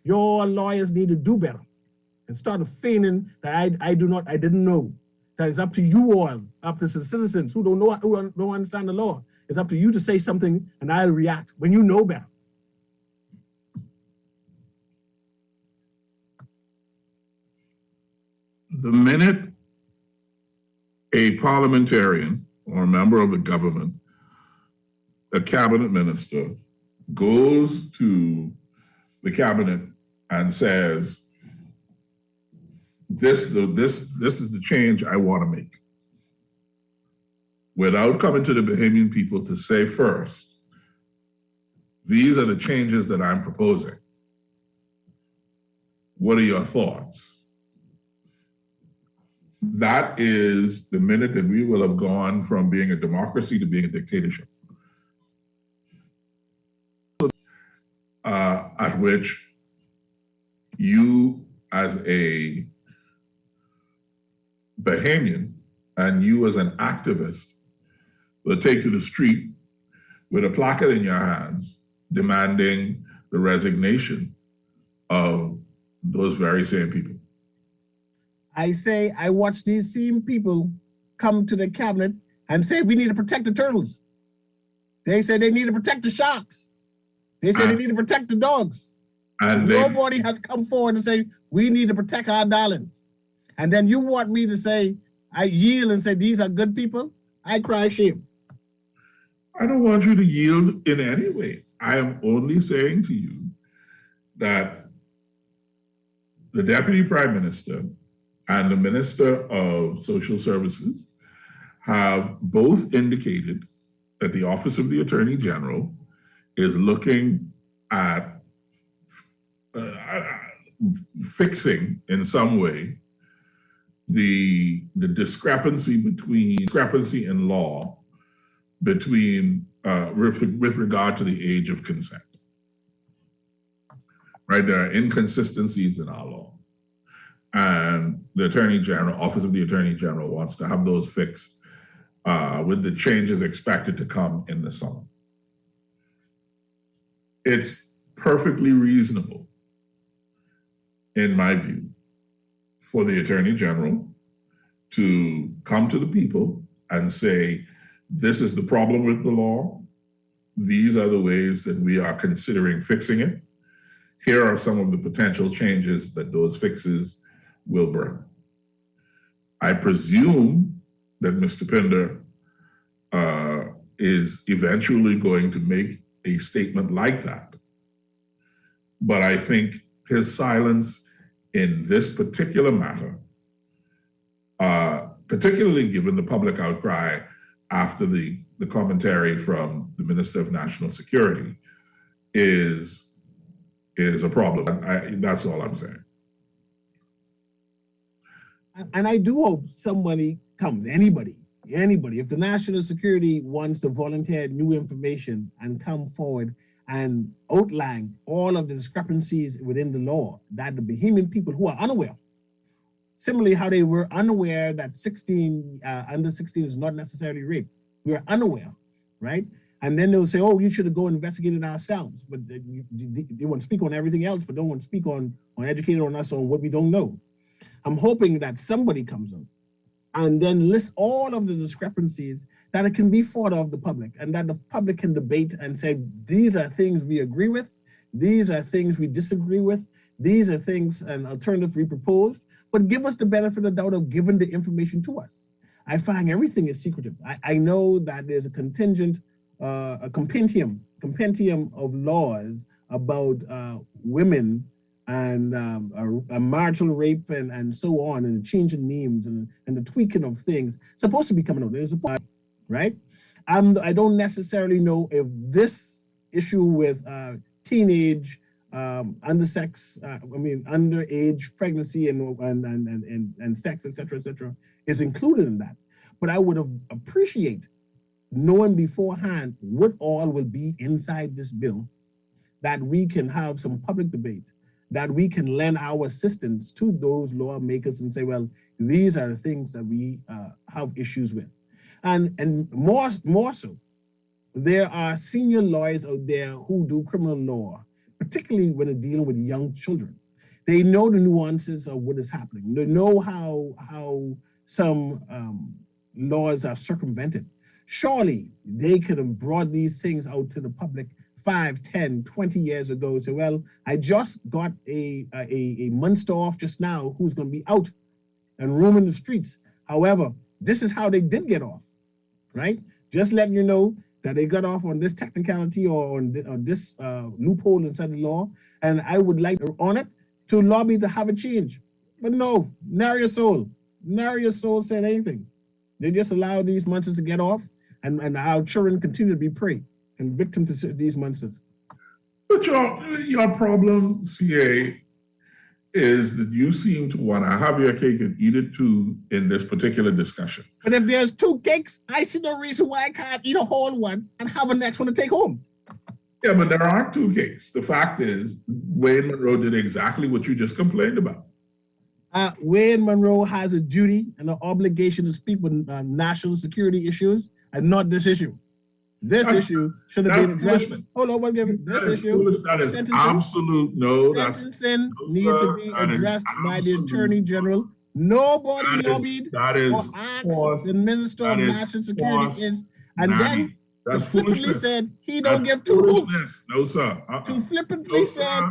Your lawyers need to do better and start feigning that I didn't know. That it's up to you all, up to the citizens who don't know, who don't understand the law. It's up to you to say something and I'll react when you know better. The minute a parliamentarian or a member of the government, a cabinet minister, goes to the cabinet and says, this is the change I want to make, without coming to the Bahamian people to say first, these are the changes that I'm proposing. What are your thoughts? That is the minute that we will have gone from being a democracy to being a dictatorship. At which you as a Bahamian and you as an activist will take to the street with a placard in your hands demanding the resignation of those very same people. I say, I watch these same people come to the cabinet and say, we need to protect the turtles. They say they need to protect the sharks. They say they need to protect the dogs. And nobody has come forward and say, we need to protect our darlings. And then you want me to say, I yield and say, these are good people? I cry shame. I don't want you to yield in any way. I am only saying to you that the Deputy Prime Minister and the Minister of Social Services have both indicated that the Office of the Attorney General is looking at fixing in some way the discrepancy in law between with regard to the age of consent. Right, there are inconsistencies in our law, and the Attorney General, Office of the Attorney General, wants to have those fixed with the changes expected to come in the summer. It's perfectly reasonable, in my view, for the Attorney General to come to the people and say, this is the problem with the law. These are the ways that we are considering fixing it. Here are some of the potential changes that those fixes will bring. I presume that Mr. Pinder is eventually going to make a statement like that. But I think his silence in this particular matter, particularly given the public outcry after the the commentary from the Minister of National Security is a problem. That's all I'm saying. And I do hope somebody comes, anybody, if the national security wants to volunteer new information and come forward and outline all of the discrepancies within the law that the Bahamian people who are unaware, similarly how they were unaware that under 16 is not necessarily rape. We are unaware, right? And then they'll say, oh, you should have go investigate it ourselves. But they want to speak on everything else, but don't want to speak on educated on us on what we don't know. I'm hoping that somebody comes up and then lists all of the discrepancies that it can be thought of the public, and that the public can debate and say, these are things we agree with, these are things we disagree with, these are things an alternative we proposed, but give us the benefit of the doubt of giving the information to us. I find everything is secretive. I know that there's a compendium of laws about women and a marital rape and so on, and the change in names and the tweaking of things supposed to be coming out. There's a point, right? I don't necessarily know if this issue with teenage underage pregnancy and sex, etc., is included in that. But I would have appreciate knowing beforehand what all will be inside this bill, that we can have some public debate, that we can lend our assistance to those lawmakers and say, well, these are the things that we have issues with. And more so, there are senior lawyers out there who do criminal law, particularly when they're dealing with young children. They know the nuances of what is happening. They know how some laws are circumvented. Surely they could have brought these things out to the public 5, 10, 20 years ago. Say, well, I just got a monster off just now who's going to be out and roaming the streets. However, this is how they did get off, right? Just letting you know that they got off on this technicality or on this loophole inside the law. And I would like on it to lobby to have a change. But no, nary a soul said anything. They just allow these monsters to get off, and our children continue to be prey and victim to these monsters. But your problem, CA, is that you seem to want to have your cake and eat it too in this particular discussion. But if there's 2 cakes, I see no reason why I can't eat a whole one and have a next one to take home. Yeah, but there aren't 2 cakes. The fact is, Wayne Monroe did exactly what you just complained about. Wayne Monroe has a duty and an obligation to speak with national security issues and not this issue. This issue should have been addressed. Hold on, this issue. That is absolute. No, sentencing needs to be addressed by the Attorney General. Nobody lobbied or asked the Minister of National Security and then flippantly said he don't give 2 hoots. No, sir. To flippantly said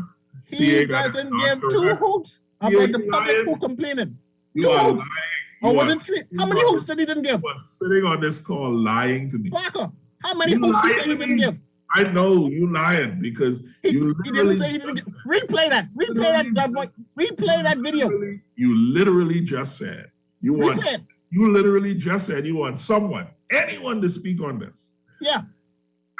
he doesn't give 2 hoots about the public who complaining. 2 hoots. Or was it 3? How many hoots did he didn't give? You are sitting on this call lying to me. Parker, how many hoots did he say he didn't give? I know you lying because he didn't say he didn't give. Replay that video. You literally just said you literally just said you want anyone to speak on this. Yeah.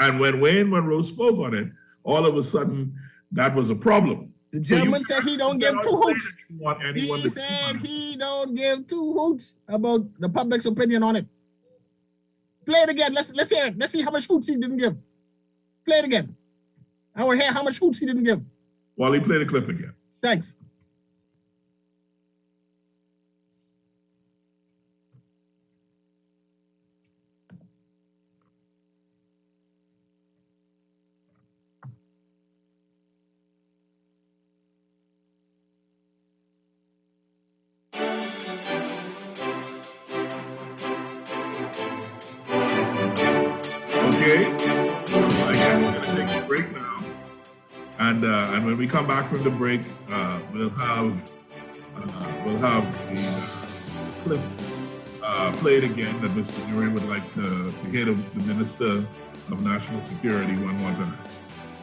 And when Wayne Monroe spoke on it, all of a sudden that was a problem. The gentleman said he don't give 2 hoots. He said he don't give 2 hoots about the public's opinion on it. Play it again. Let's hear it. Let's see how much hoots he didn't give. Play it again. I want to hear how much hoots he didn't give. Wally, play the clip again. Thanks. Okay, I guess we're going to take a break now, and when we come back from the break, we'll have the clip played again that Mr. Duran would like to hear the Minister of National Security one more time.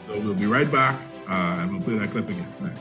So we'll be right back, and we'll play that clip again. Thanks.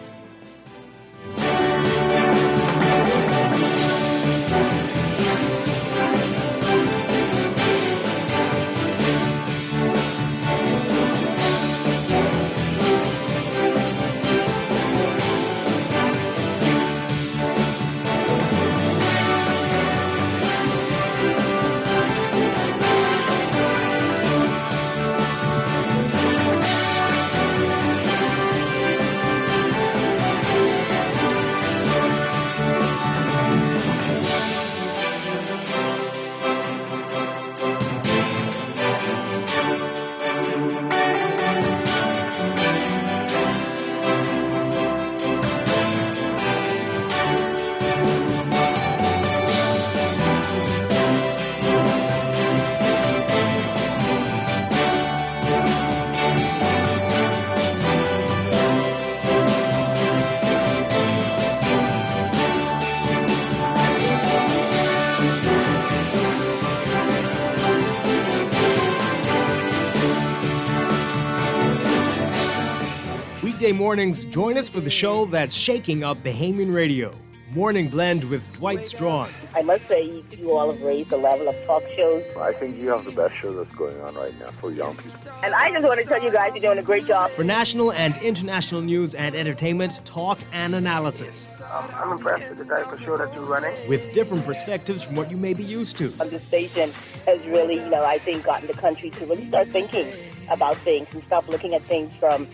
Weekday mornings, join us for the show that's shaking up Bahamian radio. Morning Blend with Dwight Strawn. I must say, you all have raised the level of talk shows. I think you have the best show that's going on right now for young people. And I just want to tell you guys you're doing a great job. For national and international news and entertainment, talk and analysis. I'm impressed with the type of show that you're running. With different perspectives from what you may be used to. And this station has really, I think gotten the country to really start thinking about things and stop looking at things from,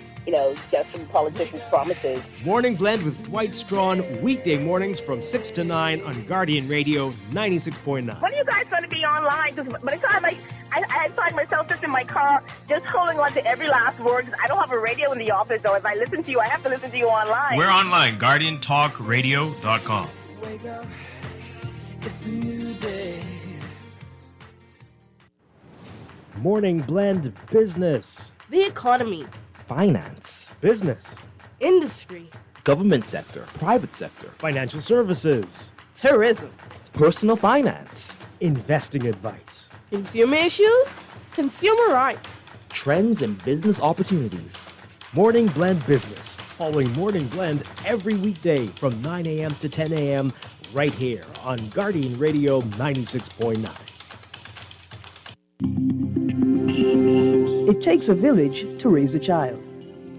just from politicians' promises. Morning Blend with Dwight Strawn, weekday mornings from 6 to 9 on Guardian Radio 96.9. When are you guys going to be online? Because by the time I find myself just in my car, just holding on to every last word. I don't have a radio in the office, so if I listen to you, I have to listen to you online. We're online, GuardianTalkRadio.com. Wake up, it's a new day. Morning Blend Business. The economy. Finance. Business. Industry. Government sector. Private sector. Financial services. Tourism. Personal finance. Investing advice. Consumer issues. Consumer rights. Trends and business opportunities. Morning Blend Business. Following Morning Blend every weekday from 9 a.m. to 10 a.m. right here on Guardian Radio 96.9. It takes a village to raise a child,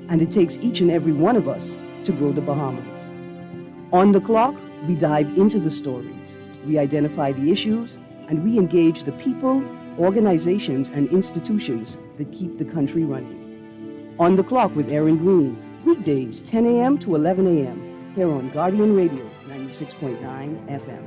and it takes each and every one of us to grow the Bahamas. On the clock, we dive into the stories, we identify the issues, and we engage the people, organizations, and institutions that keep the country running. On the Clock with Aaron Green, weekdays 10 a.m. to 11 a.m. here on Guardian Radio 96.9 FM.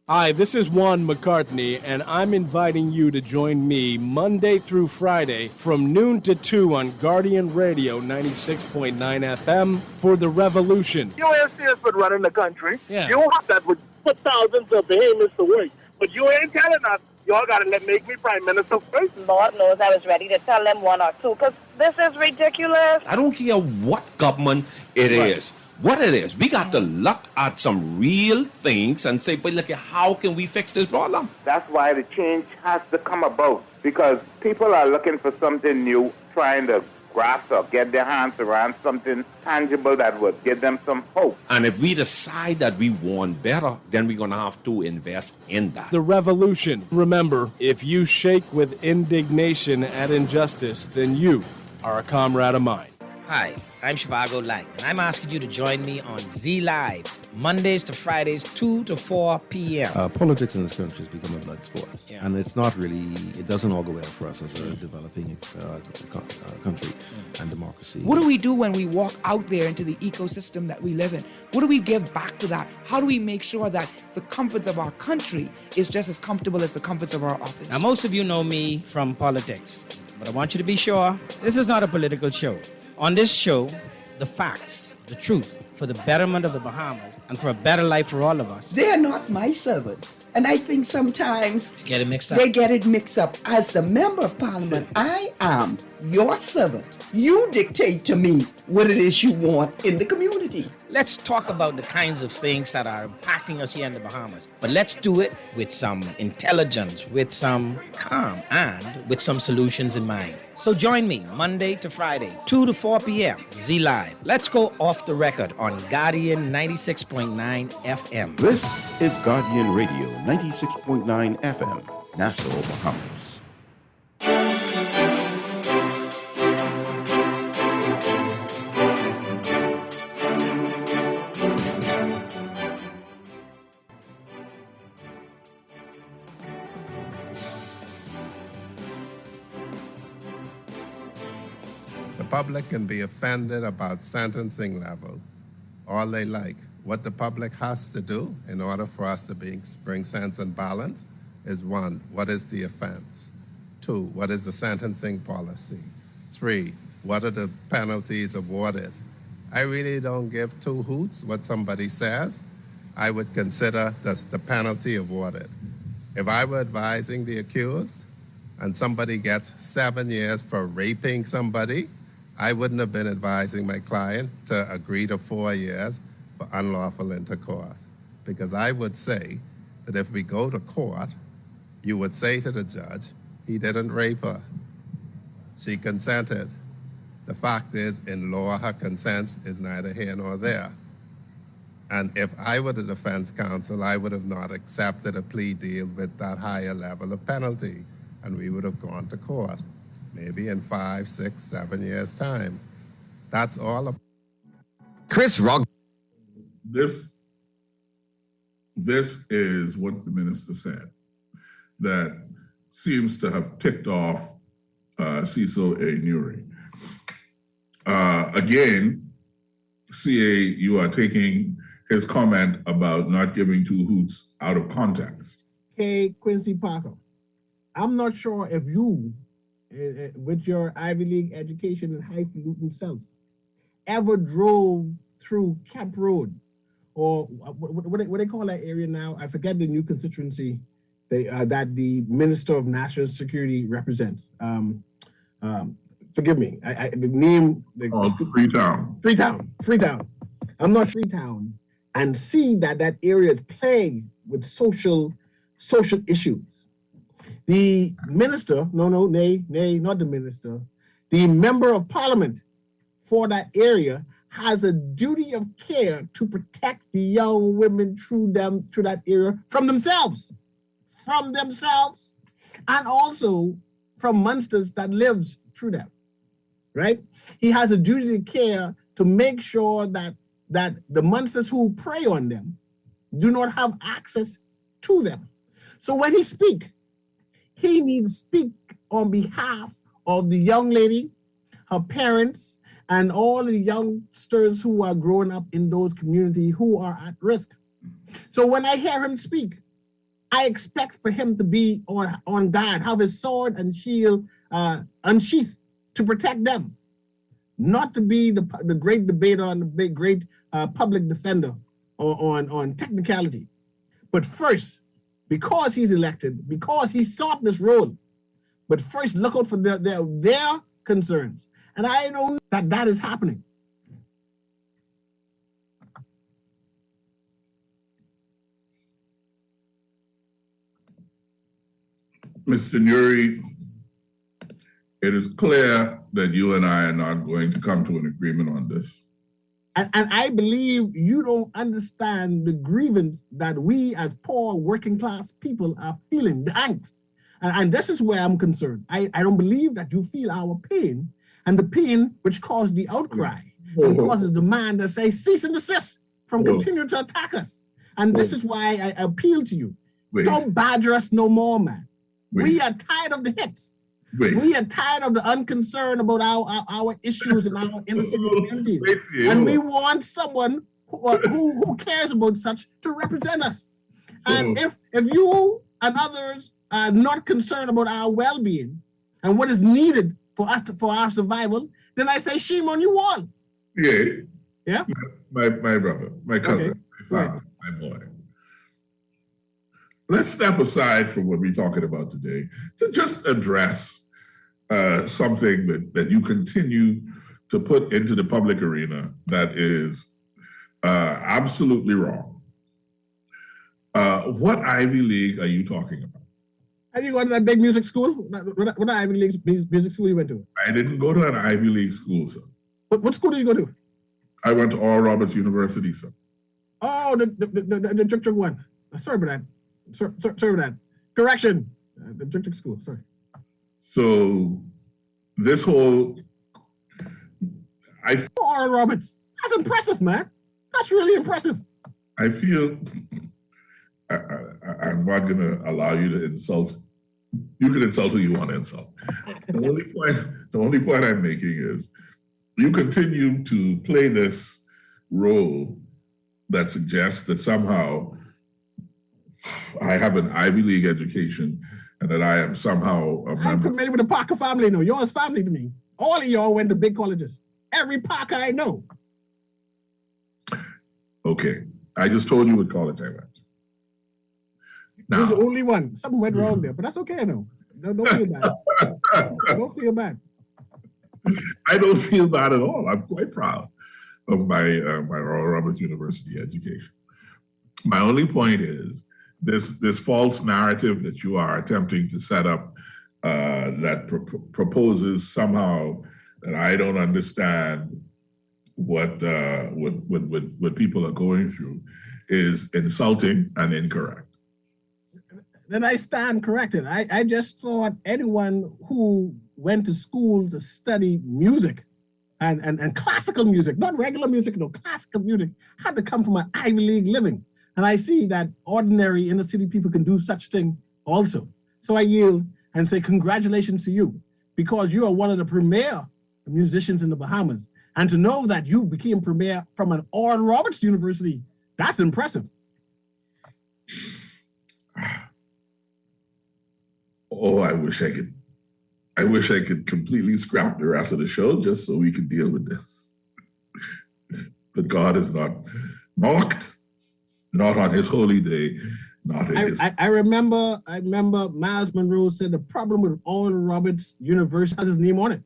Hi, this is Juan McCartney, and I'm inviting you to join me Monday through Friday from noon to 2 on Guardian Radio 96.9 FM for The Revolution. You ain't serious with running the country. Yeah. You have that would put thousands of Bahamians to work. But you ain't telling us, y'all got to make me prime minister first. Lord knows I was ready to tell them one or two, because this is ridiculous. I don't care what government it is. What it is, we got to look at some real things and say, but look, how can we fix this problem? That's why the change has to come about, because people are looking for something new, trying to grasp or get their hands around something tangible that would give them some hope. And if we decide that we want better, then we're going to have to invest in that. The Revolution. Remember, if you shake with indignation at injustice, then you are a comrade of mine. Hi, I'm Shivago Lang, and I'm asking you to join me on Z Live, Mondays to Fridays, 2 to 4 p.m. Politics in this country has become a blood sport, and it's not really, it doesn't all go well for us as a developing country and democracy. What do we do when we walk out there into the ecosystem that we live in? What do we give back to that? How do we make sure that the comforts of our country is just as comfortable as the comforts of our office? Now, most of you know me from politics, but I want you to be sure this is not a political show. On this show, the facts, the truth, for the betterment of the Bahamas and for a better life for all of us. They're not my servants. And I think sometimes they get it mixed up. As the member of parliament, I am your servant. You dictate to me what it is you want in the community. Let's talk about the kinds of things that are impacting us here in the Bahamas. But let's do it with some intelligence, with some calm, and with some solutions in mind. So join me Monday to Friday, 2 to 4 p.m. Z Live. Let's go off the record on Guardian 96.9 FM. This is Guardian Radio 96.9 FM, Nassau, Bahamas. The public can be offended about sentencing level all they like. What the public has to do in order for us to bring sense and balance is 1, what is the offense? 2, what is the sentencing policy? 3, what are the penalties awarded? I really don't give 2 hoots what somebody says. I would consider the penalty awarded. If I were advising the accused and somebody gets 7 years for raping somebody, I wouldn't have been advising my client to agree to 4 years for unlawful intercourse. Because I would say that if we go to court, you would say to the judge, he didn't rape her. She consented. The fact is, in law, her consent is neither here nor there. And if I were the defense counsel, I would have not accepted a plea deal with that higher level of penalty, and we would have gone to court, maybe in 5, 6, 7 years' time. That's all. Chris Rog. This is what the minister said that seems to have ticked off Cecil A. Nuri. Again, CA, you are taking his comment about not giving two hoots out of context. Hey, Quincy Parker, I'm not sure if you, with your Ivy League education and highfalutin self, ever drove through Camp Road, or what they call that area now? I forget the new constituency that the Minister of National Security represents. Forgive me. The name. Freetown. Freetown. I'm not Freetown, and see that area is plagued with social issues. The minister, nay, not the minister, the member of parliament for that area has a duty of care to protect the young women through that area from themselves, and also from monsters that lives through them, right? He has a duty of care to make sure that the monsters who prey on them do not have access to them. So when he speak, he needs to speak on behalf of the young lady, her parents, and all the youngsters who are growing up in those communities who are at risk. So when I hear him speak, I expect for him to be on guard, have his sword and shield unsheathed to protect them, not to be the great debater and the great public defender on technicality. But first, because he's elected, because he sought this role, but first look out for their concerns. And I know that is happening. Mr. Nuri, it is clear that you and I are not going to come to an agreement on this. And I believe you don't understand the grievance that we as poor working class people are feeling, the angst. And this is where I'm concerned. I don't believe that you feel our pain, and the pain which caused the outcry and causes demand that say cease and desist from continuing to attack us. And this is why I appeal to you. Don't badger us no more, man. We are tired of the hits. We are tired of the unconcern about our issues in our inner city communities. And we want someone who cares about such to represent us. And if you and others are not concerned about our well-being and what is needed for our survival, then I say shame on you all. Yeah. My brother, my cousin, my father, my boy. Let's step aside from what we're talking about today to just address something that you continue to put into the public arena that is absolutely wrong. What Ivy League are you talking about? Have you gone to that big music school? What Ivy League music school you went to? I didn't go to an Ivy League school, sir. What school did you go to? I went to Oral Roberts University, sir. Oh, the Juk one. Sorry about that. Sorry about that. Correction. The Juk school. Sorry. So this whole Oral Roberts. That's impressive, man. That's really impressive. I feel I'm not going to allow you to insult. You can insult who you want to insult. The only point I'm making is you continue to play this role that suggests that somehow I have an Ivy League education and that I am somehow a member. I'm familiar with the Parker family, no. Yours family to me. All of y'all went to big colleges. Every Parker I know. Okay. I just told you what college I went. Now, you're the only one. Something went wrong there, but that's okay, no. Don't feel bad. Don't feel bad. I don't feel bad at all. I'm quite proud of my Oral Roberts University education. My only point is this false narrative that you are attempting to set up that proposes somehow that I don't understand what people are going through is insulting and incorrect. Then I stand corrected. I just thought anyone who went to school to study music and classical music, not regular music, no, classical music, had to come from an Ivy League living. And I see that ordinary inner city people can do such thing also. So I yield and say congratulations to you, because you are one of the premier musicians in the Bahamas. And to know that you became premier from an Oral Roberts University, that's impressive. Oh, I wish I could completely scrap the rest of the show just so we could deal with this. But God is not mocked, not on his holy day, not in his... I remember Miles Monroe said the problem with Oral Roberts University has his name on it.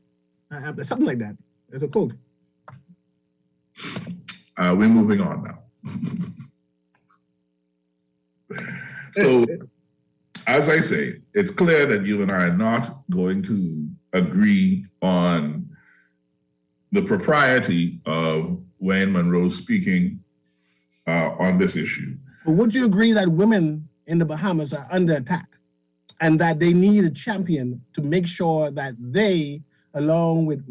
Something like that. There's a quote. We're moving on now. So, as I say, it's clear that you and I are not going to agree on the propriety of Wayne Monroe speaking on this issue. But would you agree that women in the Bahamas are under attack and that they need a champion to make sure that they, along with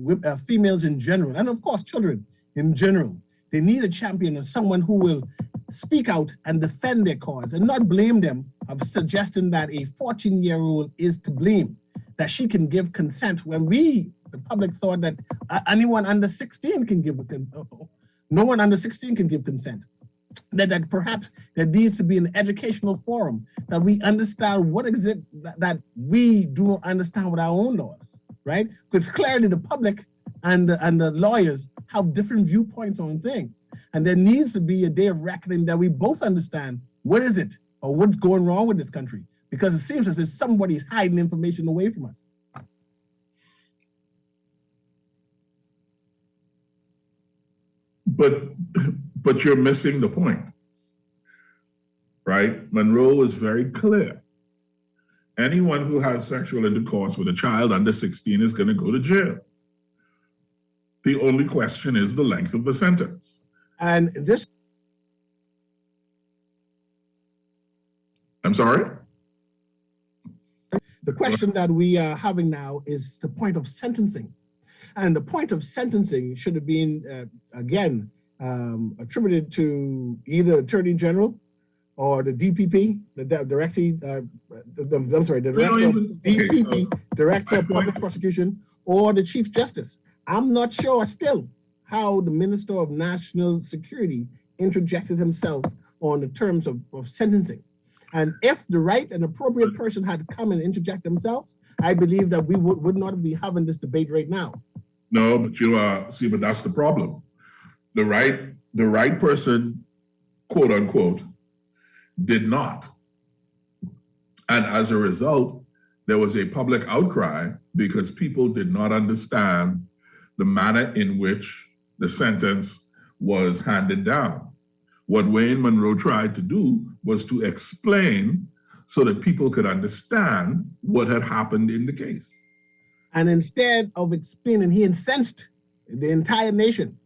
females in general, and of course children in general, they need a champion and someone who will speak out and defend their cause and not blame them of suggesting that a 14-year-old is to blame, that she can give consent when we, the public, thought that anyone under 16 can give, no one under 16 can give consent. That perhaps there needs to be an educational forum, that we understand what is it that we do not understand with our own laws, right? Because clearly the public and the lawyers have different viewpoints on things. And there needs to be a day of reckoning that we both understand what is it or what's going wrong with this country, because it seems as if somebody's hiding information away from us. But you're missing the point, right? Monroe is very clear. Anyone who has sexual intercourse with a child under 16 is going to go to jail. The only question is the length of the sentence. And this... I'm sorry? The question that we are having now is the point of sentencing. And the point of sentencing should have been, again, attributed to either Attorney General or the DPP, the Director of DPP, Director of Public Prosecution, or the Chief Justice. I'm not sure still how the Minister of National Security interjected himself on the terms of sentencing. And if the right and appropriate person had come and interject themselves, I believe that we would not be having this debate right now. No, but but that's the problem. The right person, quote unquote, did not. And as a result, there was a public outcry because people did not understand the manner in which the sentence was handed down. What Wayne Monroe tried to do was to explain so that people could understand what had happened in the case. And instead of explaining, he incensed the entire nation,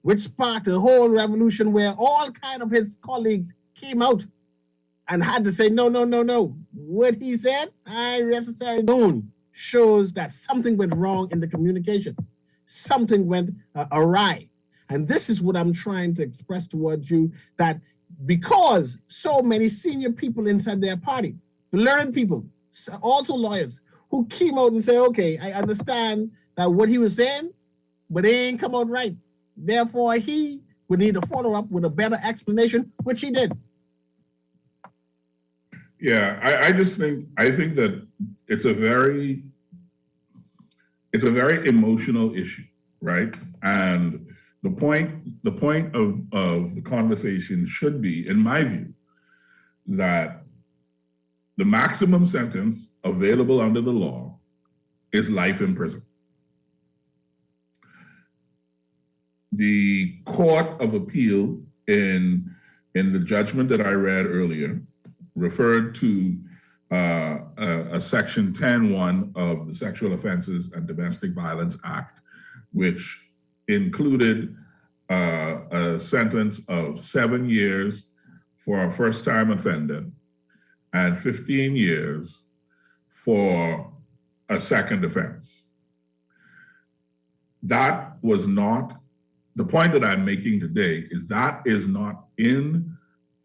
which sparked a whole revolution where all kind of his colleagues came out and had to say, no. What he said, I necessarily known, shows that something went wrong in the communication. Something went awry. And this is what I'm trying to express towards you, that because so many senior people inside their party, learned people, also lawyers, who came out and say, okay, I understand that what he was saying, but it ain't come out right. Therefore, he would need to follow up with a better explanation, which he did. Yeah, I think that it's a very emotional issue, right? And the point of the conversation should be, in my view, that the maximum sentence available under the law is life in prison. The Court of Appeal in the judgment that I read earlier referred to a Section 10.1 of the Sexual Offenses and Domestic Violence Act, which included a sentence of 7 years for a first-time offender and 15 years for a second offense. That was not, the point that I'm making today is that is not in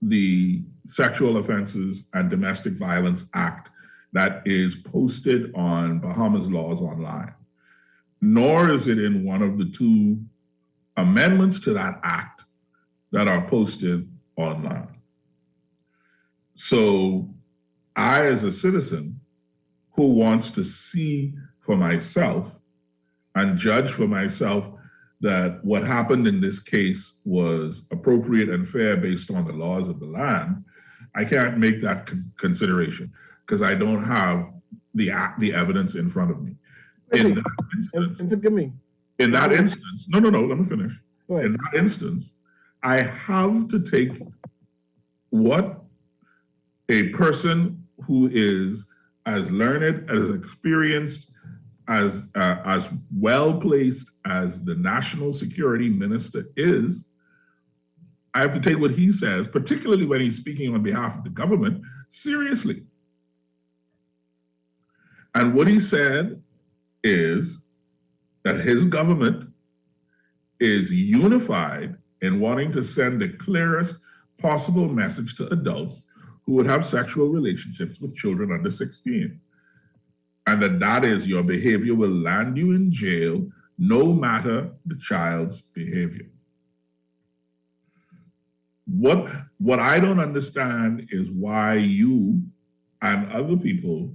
the Sexual Offenses and Domestic Violence Act that is posted on Bahamas Laws Online, nor is it in one of the two amendments to that act that are posted online. So I, as a citizen who wants to see for myself and judge for myself that what happened in this case was appropriate and fair based on the laws of the land, I can't make that consideration because I don't have the evidence in front of me. In that instance, no, let me finish. In that instance, I have to take what a person who is as learned, as experienced, as well-placed as the national security minister is, I have to take what he says, particularly when he's speaking on behalf of the government, seriously. And what he said is that his government is unified in wanting to send the clearest possible message to adults who would have sexual relationships with children under 16. And that is your behavior will land you in jail no matter the child's behavior. What I don't understand is why you and other people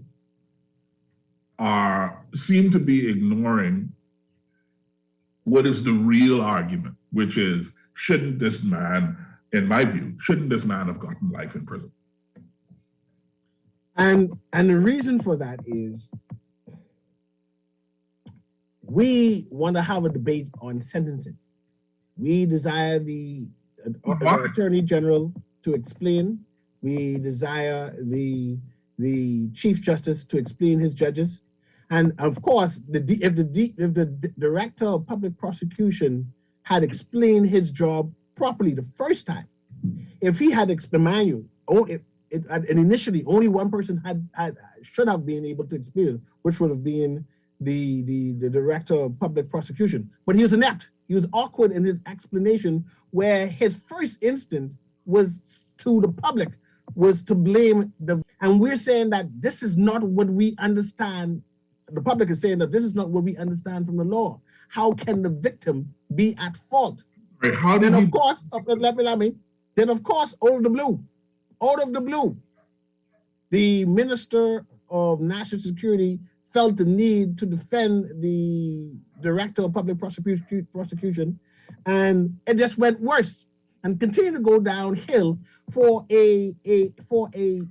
seem to be ignoring what is the real argument, which is, shouldn't this man, in my view, shouldn't this man have gotten life in prison? And the reason for that is we want to have a debate on sentencing. We desire the Attorney General to explain. We desire the Chief Justice to explain his judges. And of course, if the Director of Public Prosecution had explained his job properly the first time, if he had explained, and initially only one person should have been able to explain, which would have been the Director of Public Prosecution. But he was inept. He was awkward in his explanation, where his first instinct was to the public, was to blame and we're saying that this is not what we understand. The public is saying that this is not what we understand from the law. How can the victim be at fault? Right. Then of course, out of the blue, the Minister of National Security felt the need to defend the Director of Public Prosecution, and it just went worse and continued to go downhill for a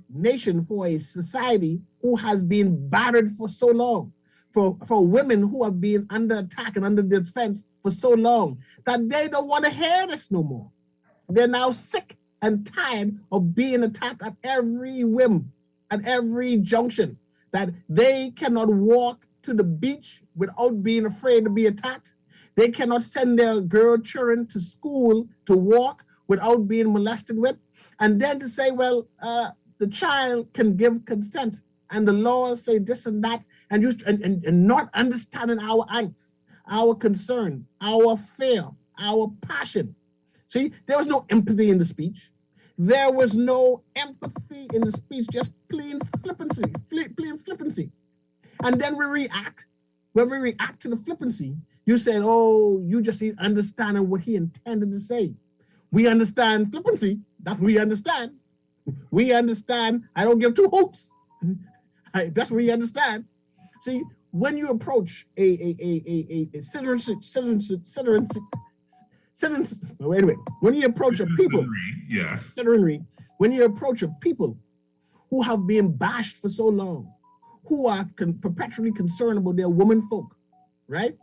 nation, for a society who has been battered for so long, for women who have been under attack and under defense for so long, that they don't want to hear this no more. They're now sick and tired of being attacked at every whim, at every junction, that they cannot walk to the beach without being afraid to be attacked. They cannot send their girl children to school to walk without being molested with. And then to say, well, the child can give consent and the laws say this and that, and not understanding our angst, our concern, our fear, our passion. See, there was no empathy in the speech. There was no empathy in the speech, just plain flippancy. And then we react. When we react to the flippancy, you said, oh, you just need understanding what he intended to say. We understand flippancy. That's what we understand. We understand, I don't give two hoots. That's what we understand. See, when you approach when you approach a people, when you approach a people who have been bashed for so long, who are perpetually concerned about their women folk, right?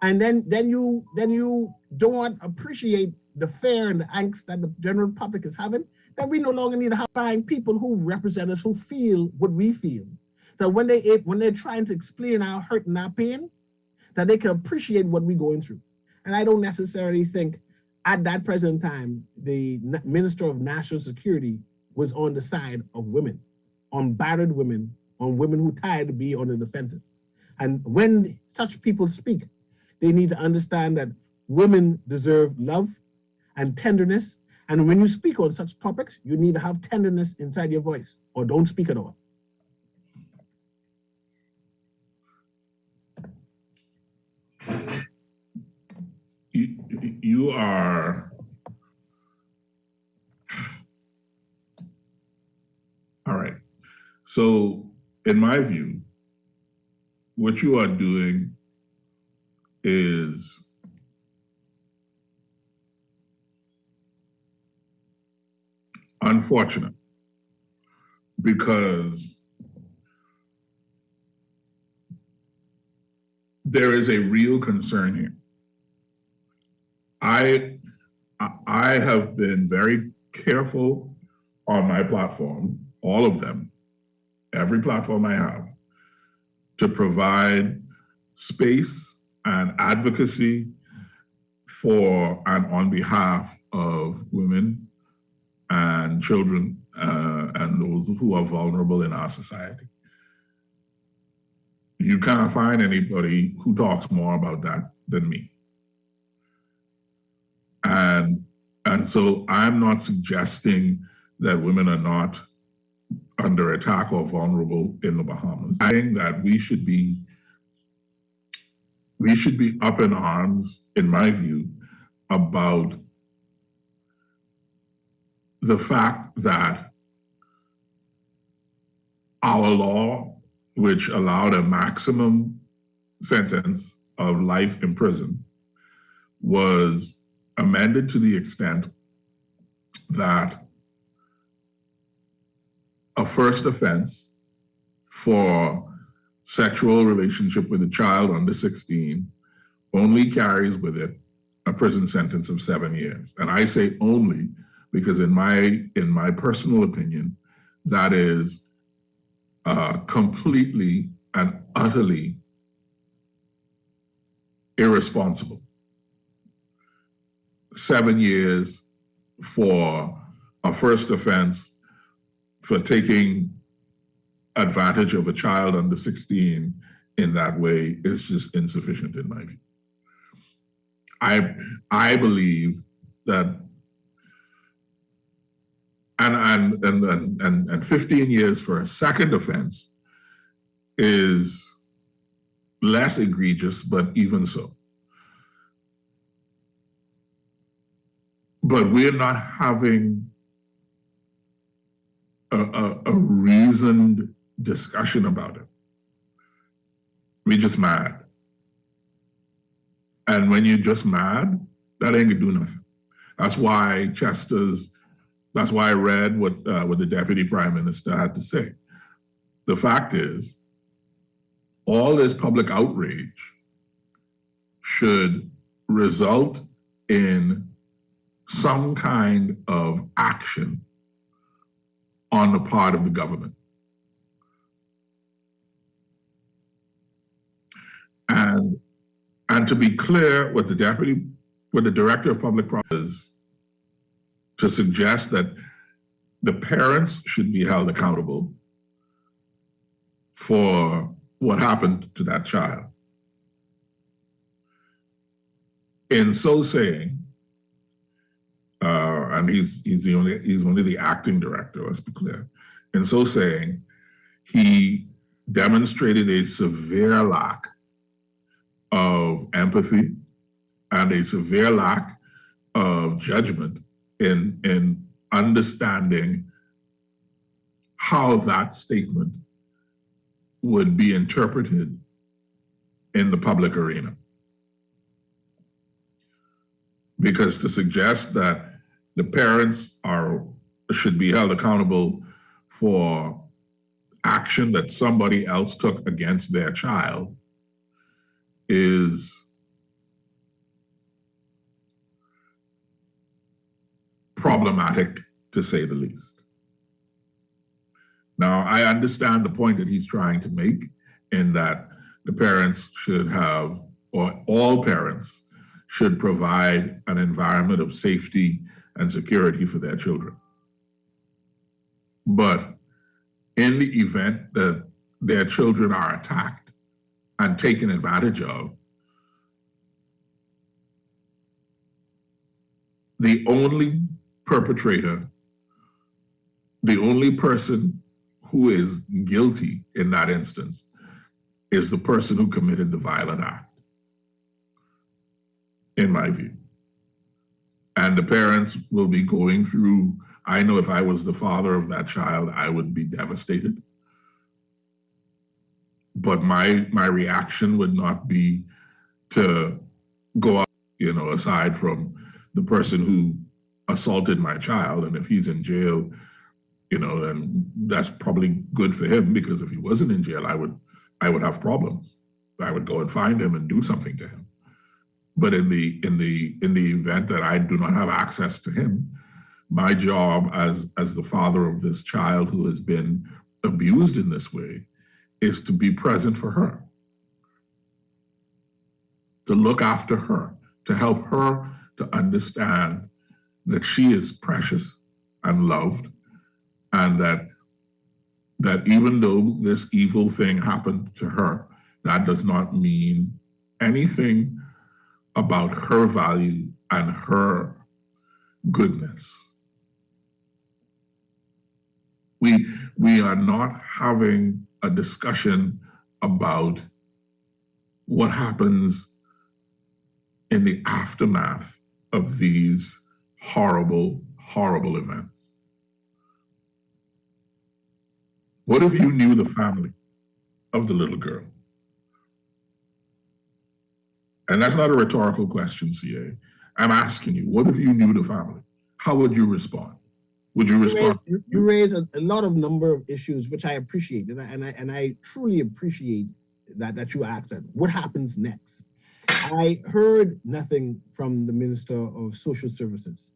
And then you don't appreciate the fear and the angst that the general public is having, that we no longer need to find people who represent us, who feel what we feel. That when they're trying to explain our hurt and our pain, that they can appreciate what we're going through. And I don't necessarily think at that present time, the Minister of National Security was on the side of women, on battered women, on women who tired to be on the defensive. And when such people speak, they need to understand that women deserve love and tenderness. And when you speak on such topics, you need to have tenderness inside your voice, or don't speak at all. You are, all right. So in my view, what you are doing is unfortunate, because there is a real concern here. I have been very careful on my platform, all of them, every platform I have, to provide space and advocacy for and on behalf of women and children and those who are vulnerable in our society. You can't find anybody who talks more about that than me. And so I'm not suggesting that women are not under attack or vulnerable in the Bahamas. I think that we should be up in arms, in my view, about the fact that our law, which allowed a maximum sentence of life in prison, was amended to the extent that a first offense for sexual relationship with a child under 16 only carries with it a prison sentence of 7 years. And I say only because in my personal opinion, that is completely and utterly irresponsible. 7 years for a first offense for taking advantage of a child under 16 in that way is just insufficient in my view. I believe that and 15 years for a second offense is less egregious, but even so. But we're not having a reasoned discussion about it. We're just mad. And when you're just mad, that ain't gonna do nothing. That's why I read what the Deputy Prime Minister had to say. The fact is, all this public outrage should result in some kind of action on the part of the government. And to be clear, what the Director of Public Prosecutions to suggest that the parents should be held accountable for what happened to that child. In so saying, and he's only the acting director, let's be clear. In so saying, he demonstrated a severe lack of empathy and a severe lack of judgment in understanding how that statement would be interpreted in the public arena. Because to suggest that the parents should be held accountable for action that somebody else took against their child is problematic to say the least. Now, I understand the point that he's trying to make in that the parents should have, or all parents should provide an environment of safety and security for their children. But in the event that their children are attacked and taken advantage of, the only perpetrator, the only person who is guilty in that instance is the person who committed the violent act, in my view. And the parents will be going through, I know if I was the father of that child, I would be devastated. But my reaction would not be to go out, aside from the person who assaulted my child. And if he's in jail, then that's probably good for him, because if he wasn't in jail, I would have problems. I would go and find him and do something to him. But in the event that I do not have access to him, my job as the father of this child who has been abused in this way is to be present for her, to look after her, to help her to understand that she is precious and loved, and that even though this evil thing happened to her, that does not mean anything about her value and her goodness. We are not having a discussion about what happens in the aftermath of these horrible, horrible events. What if you knew the family of the little girl? And that's not a rhetorical question, CA. I'm asking you, what if you knew the family? How would you respond? Would you respond? You raise a lot of number of issues, which I appreciate, and I truly appreciate that you asked that. What happens next? I heard nothing from the Minister of Social Services.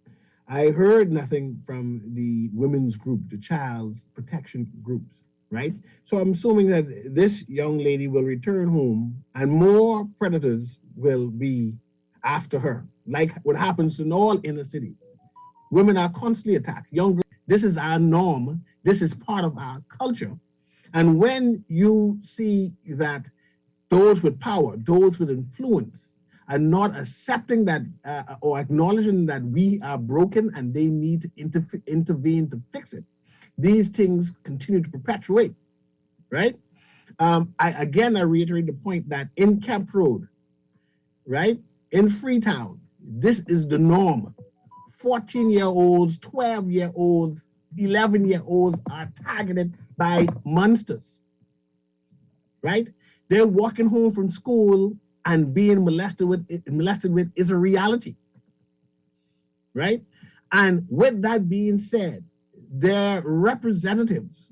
I heard nothing from the women's group, the child's protection groups, right? So I'm assuming that this young lady will return home and more predators will be after her, like what happens in all inner cities. Women are constantly attacked. This is our norm. This is part of our culture. And when you see that those with power, those with influence, are not accepting that or acknowledging that we are broken and they need to intervene to fix it, these things continue to perpetuate, right? I reiterate the point that in Camp Road, right, in Freetown, this is the norm. 14-year-olds, 12-year-olds, 11-year-olds are targeted by monsters, right? They're walking home from school and being molested with is a reality, right? And with that being said, their representatives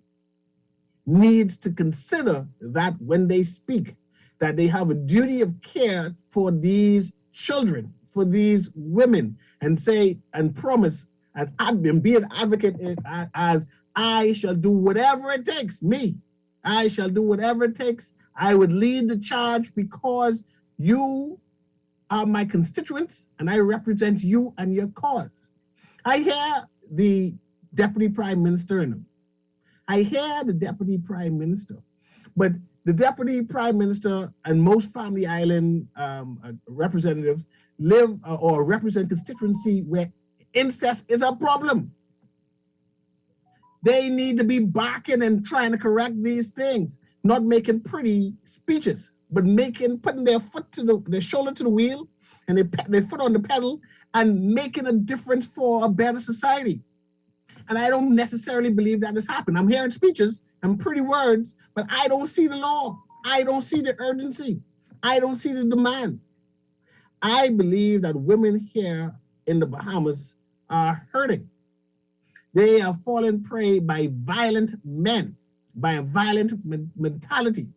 needs to consider that when they speak, that they have a duty of care for these children, for these women, and say and promise and be an advocate as I shall do whatever it takes. I shall do whatever it takes. I would lead the charge because you are my constituents and I represent you and your cause. I hear the Deputy Prime Minister in them. I hear the Deputy Prime Minister, but the Deputy Prime Minister and most Family Island representatives live or represent constituency where incest is a problem. They need to be barking and trying to correct these things, not making pretty speeches, but putting their their shoulder to the wheel and their foot on the pedal and making a difference for a better society. And I don't necessarily believe that has happened. I'm hearing speeches and pretty words, but I don't see the law. I don't see the urgency. I don't see the demand. I believe that women here in the Bahamas are hurting. They are falling prey by violent men, by a violent mentality.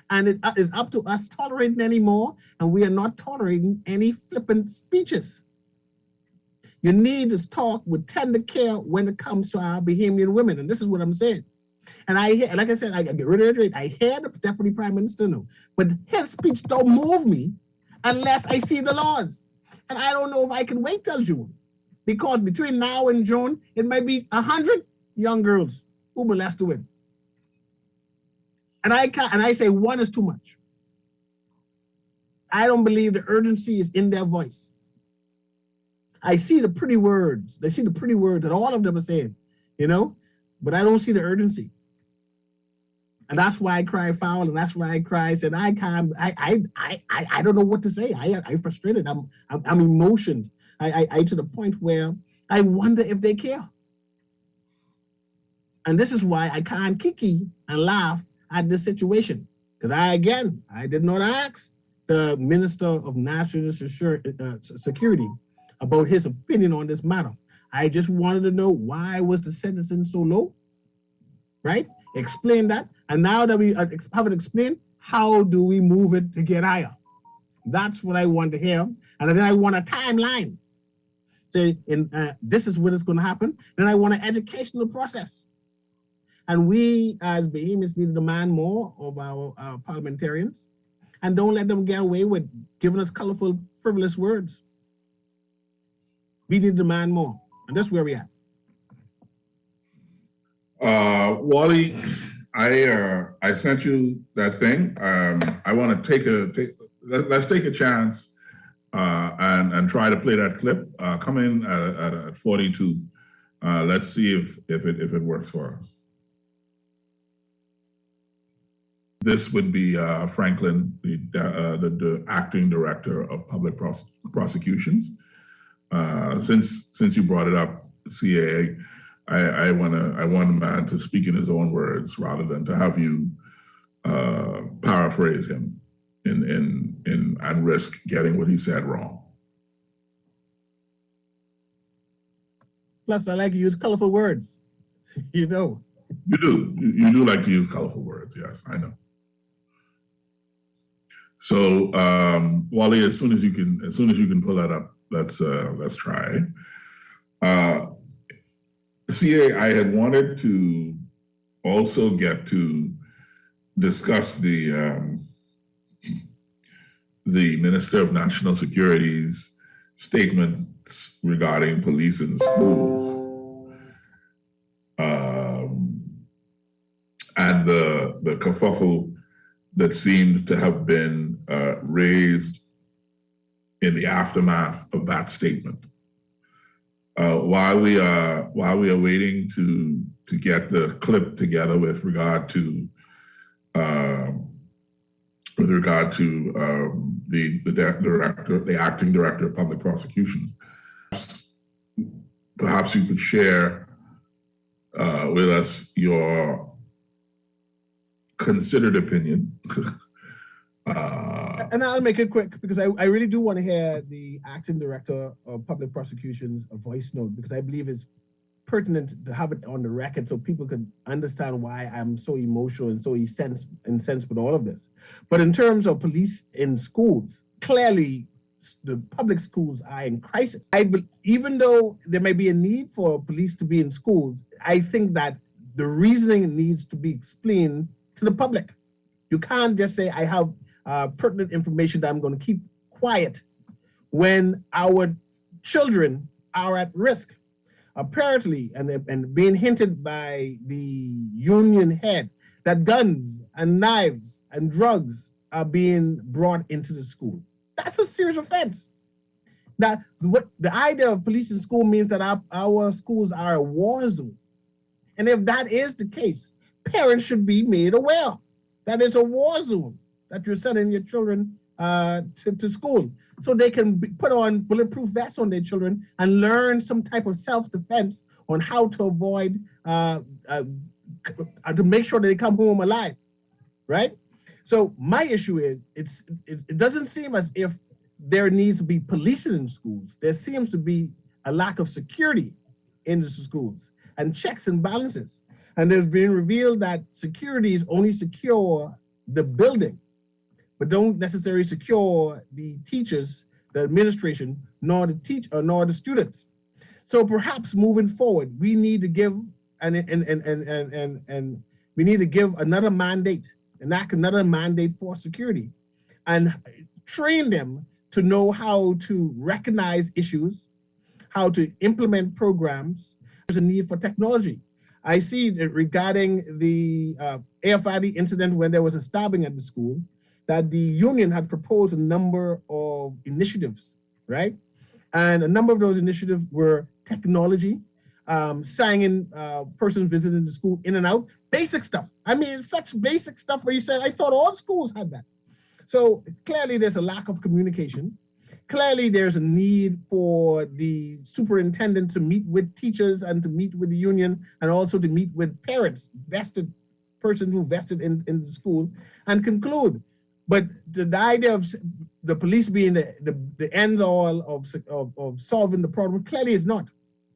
And it is up to us tolerating anymore, and we are not tolerating any flippant speeches. You need to talk with tender care when it comes to our Bahamian women. And this is what I'm saying. And like I said, I get reiterate, I hear the Deputy Prime Minister now, but his speech don't move me unless I see the laws. And I don't know if I can wait till June, because between now and June, it might be 100 young girls who molested women. And I say one is too much. I don't believe the urgency is in their voice. I see the pretty words. They see the pretty words that all of them are saying, but I don't see the urgency. And that's why I cry foul, and that's why I cry. Said I can't. I don't know what to say. I'm frustrated. I'm emotioned. I to the point where I wonder if they care. And this is why I can't kiki and laugh at this situation, because I did not ask the Minister of National Security about his opinion on this matter. I just wanted to know, why was the sentencing so low, right? Explain that. And now that we have it explained, how do we move it to get higher? That's what I want to hear. And then I want a timeline. Say, this is when it's going to happen. Then I want an educational process. And we as Bahamians need to demand more of our parliamentarians, and don't let them get away with giving us colorful, frivolous words. We need to demand more. And that's where we are. Wally, I sent you that thing. I want to let's take a chance and try to play that clip. Come in at 42. Let's see if it works for us. This would be Franklin, the acting director of public prosecutions. Since you brought it up, CAA, I want a man to speak in his own words rather than to have you paraphrase him and risk getting what he said wrong. Plus, I like to use colorful words. You do. You do like to use colorful words. Yes, I know. So, Wally, as soon as you can pull that up, let's try. CA, I had wanted to also get to discuss the Minister of National Security's statements regarding police in schools, and the kerfuffle that seemed to have been raised in the aftermath of that statement. While we are waiting to get the clip together with regard to the acting director of public prosecutions, perhaps you could share with us your considered opinion. And I'll make it quick, because I really do want to hear the acting director of public prosecutions a voice note, because I believe it's pertinent to have it on the record so people can understand why I'm so emotional and so incensed with all of this. But in terms of police in schools, clearly the public schools are in crisis. Even though there may be a need for police to be in schools, I think that the reasoning needs to be explained to the public. You can't just say, I have pertinent information that I'm going to keep quiet when our children are at risk. Apparently, and being hinted by the union head, that guns and knives and drugs are being brought into the school. That's a serious offense. Now, the idea of police in school means that our schools are a war zone. And if that is the case, parents should be made aware that it's a war zone that you're sending your children to school, so they can put on bulletproof vests on their children and learn some type of self-defense on how to avoid, to make sure that they come home alive, right? So my issue is, it doesn't seem as if there needs to be policing in schools. There seems to be a lack of security in the schools and checks and balances. And there's been revealed that security is only secure the building, but don't necessarily secure the teachers, the administration, nor the students. So perhaps moving forward, we need to give and we need to give another mandate, enact another mandate for security, and train them to know how to recognize issues, how to implement programs. There's a need for technology. I see that regarding the AFID incident when there was a stabbing at the school, that the union had proposed a number of initiatives, right? And a number of those initiatives were technology, signing persons visiting the school in and out, basic stuff. I mean, such basic stuff where you said, I thought all schools had that. So clearly there's a lack of communication. Clearly there's a need for the superintendent to meet with teachers and to meet with the union and also to meet with parents, persons who vested in the school, and conclude. But the idea of the police being the end all of solving the problem clearly is not.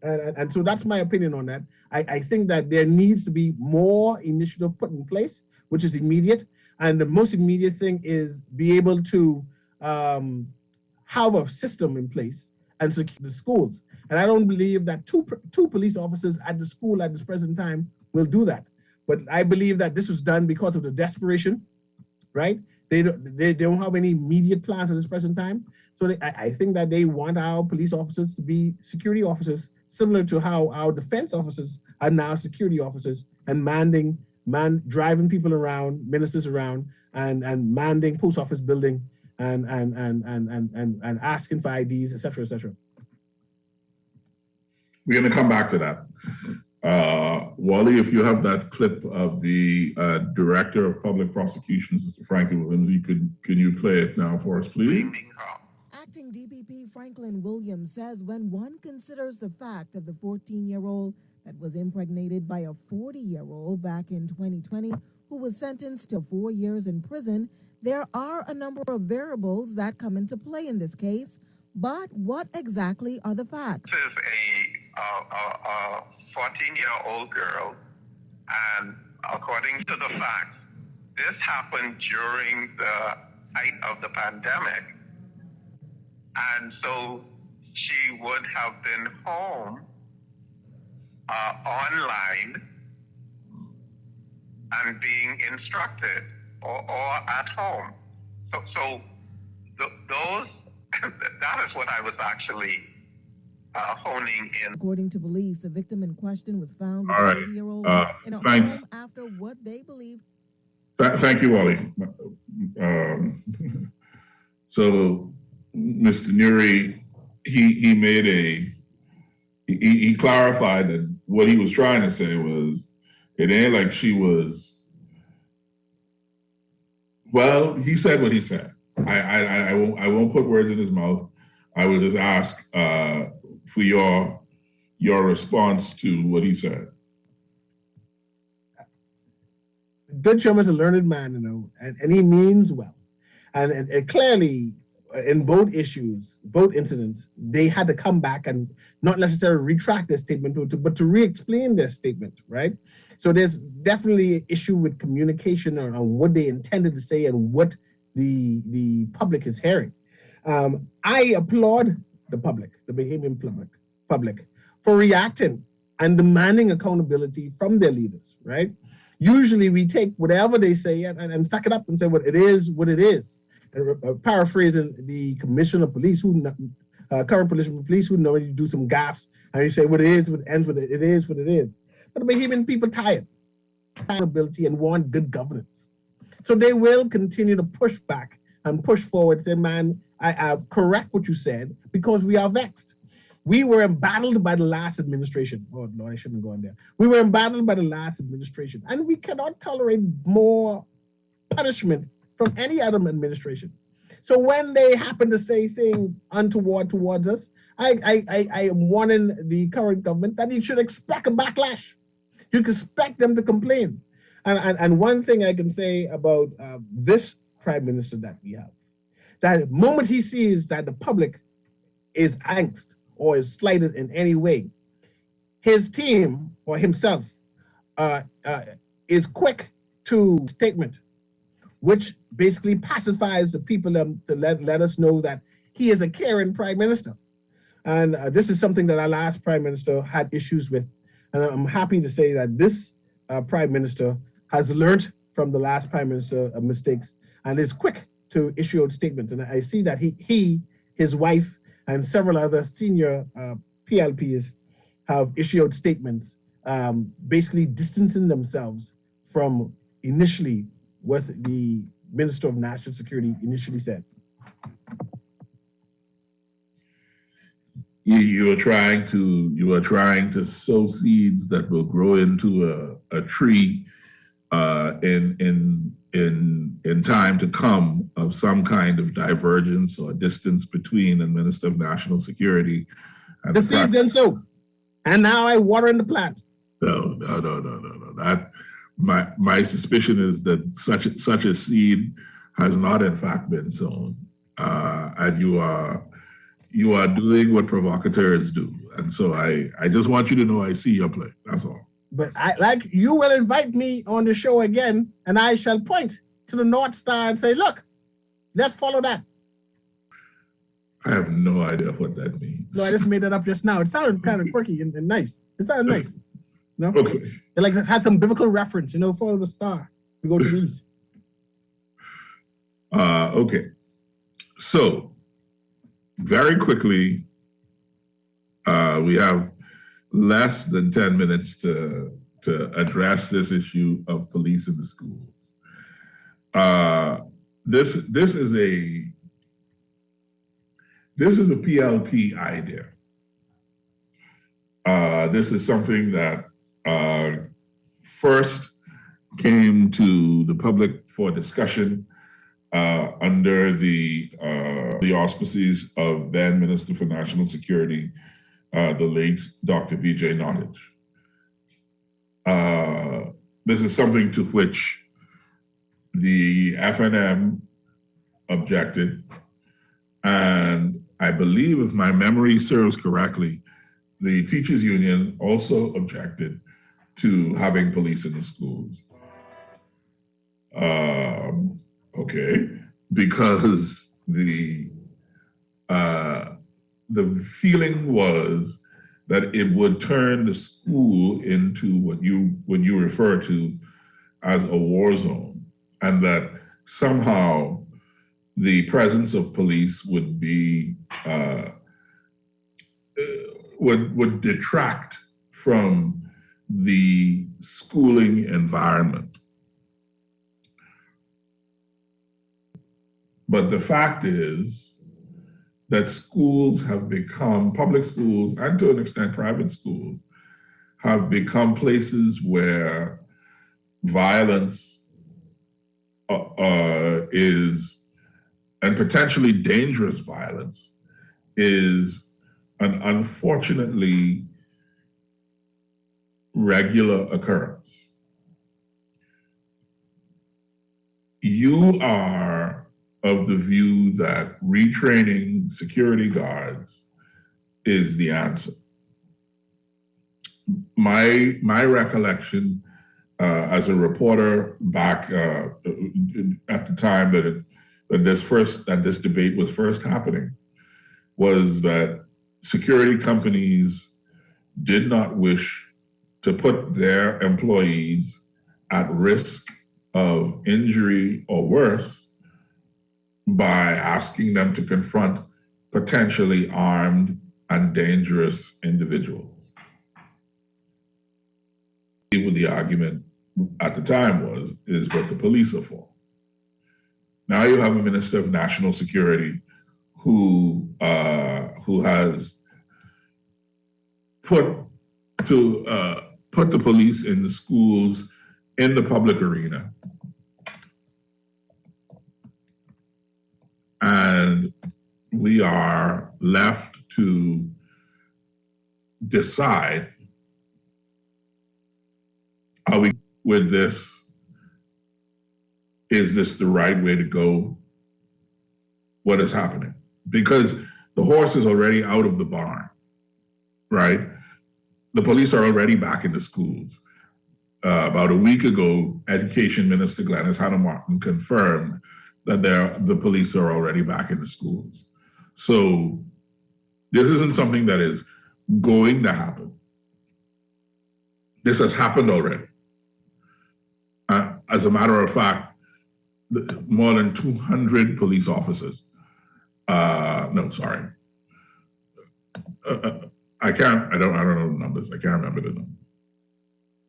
And so that's my opinion on that. I think that there needs to be more initiative put in place, which is immediate. And the most immediate thing is be able to have a system in place and secure the schools. And I don't believe that two police officers at the school at this present time will do that. But I believe that this was done because of the desperation, right? They don't have any immediate plans at this present time. So I think that they want our police officers to be security officers, similar to how our defense officers are now security officers and driving people around, ministers around, and manning post office building and asking for IDs, et cetera, et cetera. We're going to come back to that. Wally, if you have that clip of the Director of Public Prosecutions, Mr. Franklin Williams, can you play it now for us, please? Acting DPP Franklin Williams says when one considers the fact of the 14-year-old that was impregnated by a 40-year-old back in 2020 who was sentenced to 4 years in prison, there are a number of variables that come into play in this case. But what exactly are the facts? This is a 14-year-old girl, and according to the facts, this happened during the height of the pandemic. And so she would have been home online and being instructed or at home. So those, that is what I was actually honing in. According to police, the victim in question was found with a 30-year-old in a thanks. home after what they believe. Thank you, Wally. So, Mr. Nuri, he clarified that what he was trying to say was, it ain't like she was, well, he said what he said. I won't put words in his mouth. I will just ask for your response to what he said. Good Sherman's a learned man, you know, and he means well. And clearly, in both issues, both incidents, they had to come back and not necessarily retract their statement, but to re-explain their statement, right? So there's definitely an issue with communication on what they intended to say and what the public is hearing. I applaud the public, the Bahamian public, for reacting and demanding accountability from their leaders, right? Usually we take whatever they say and suck it up and say, well, it is what it is. Paraphrasing the commissioner of police, current police who normally do some gaffes, and you say what it is, what ends with it is what it is. But the Bahamian people tired accountability and want good governance. So they will continue to push back and push forward, say, man, I correct what you said because we are vexed. We were embattled by the last administration. Oh, Lord, I shouldn't go on there. We were embattled by the last administration, and we cannot tolerate more punishment from any other administration. So when they happen to say things untoward towards us, I am warning the current government that you should expect a backlash. You can expect them to complain. And one thing I can say about this prime minister that we have, that the moment he sees that the public is angst or is slighted in any way, his team or himself is quick to statement, which basically pacifies the people to let us know that he is a caring prime minister. And this is something that our last prime minister had issues with. And I'm happy to say that this prime minister has learned from the last prime minister mistakes and is quick to issue out statements. And I see that he, his wife, and several other senior PLPs have issued out statements basically distancing themselves from initially what the Minister of National Security initially said. You are trying to sow seeds that will grow into a tree in time to come of some kind of divergence or distance between the Minister of National Security and the seeds then sow, and now I water in the plant. No. That my suspicion is that such a seed has not in fact been sown, and you are doing what provocateurs do. And so I just want you to know I see your play. That's all. But you will invite me on the show again, and I shall point to the North Star and say, look, let's follow that. I have no idea what that means. No, I just made that up just now. It sounded kind of quirky and nice. It sounded nice. No? Okay. It had some biblical reference, follow the star. We go to the east. Okay. So, very quickly, we have less than 10 minutes to address this issue of police in the schools. This is a PLP idea. This is something that first came to the public for discussion under the auspices of then Minister for National Security, the late Dr. V.J. Nottage. This is something to which the FNM objected, and I believe, if my memory serves correctly, the teachers union also objected to having police in the schools. Okay, because the feeling was that it would turn the school into what you refer to as a war zone, and that somehow the presence of police would be would detract from the schooling environment. But the fact is that schools have become, public schools and to an extent private schools, have become places where violence is, and potentially dangerous violence, is an unfortunately regular occurrence. You are of the view that retraining security guards is the answer. My recollection as a reporter back at the time that this debate was first happening was that security companies did not wish to put their employees at risk of injury or worse by asking them to confront potentially armed and dangerous individuals. The argument at the time is what the police are for. Now you have a Minister of National Security who has put the police in the schools, in the public arena. And we are left to decide, are we with this? Is this the right way to go? What is happening? Because the horse is already out of the barn, right? The police are already back in the schools. About a week ago, Education Minister Gladys Hannah Martin confirmed that the police are already back in the schools. So This isn't something that is going to happen. This has happened already. As a matter of fact, more than 200 police officers. I don't know the numbers. I can't remember the numbers.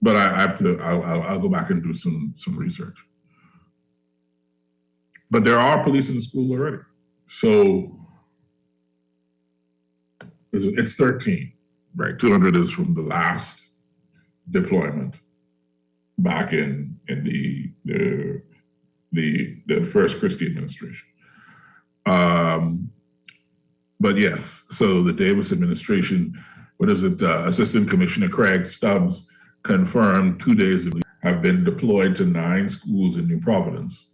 But I'll go back and do some research. But there are police in the schools already. So it's 13, right? 200 is from the last deployment back in the first Christie administration. But yes, so the Davis administration, Assistant Commissioner Craig Stubbs confirmed 2 days ago have been deployed to 9 schools in New Providence,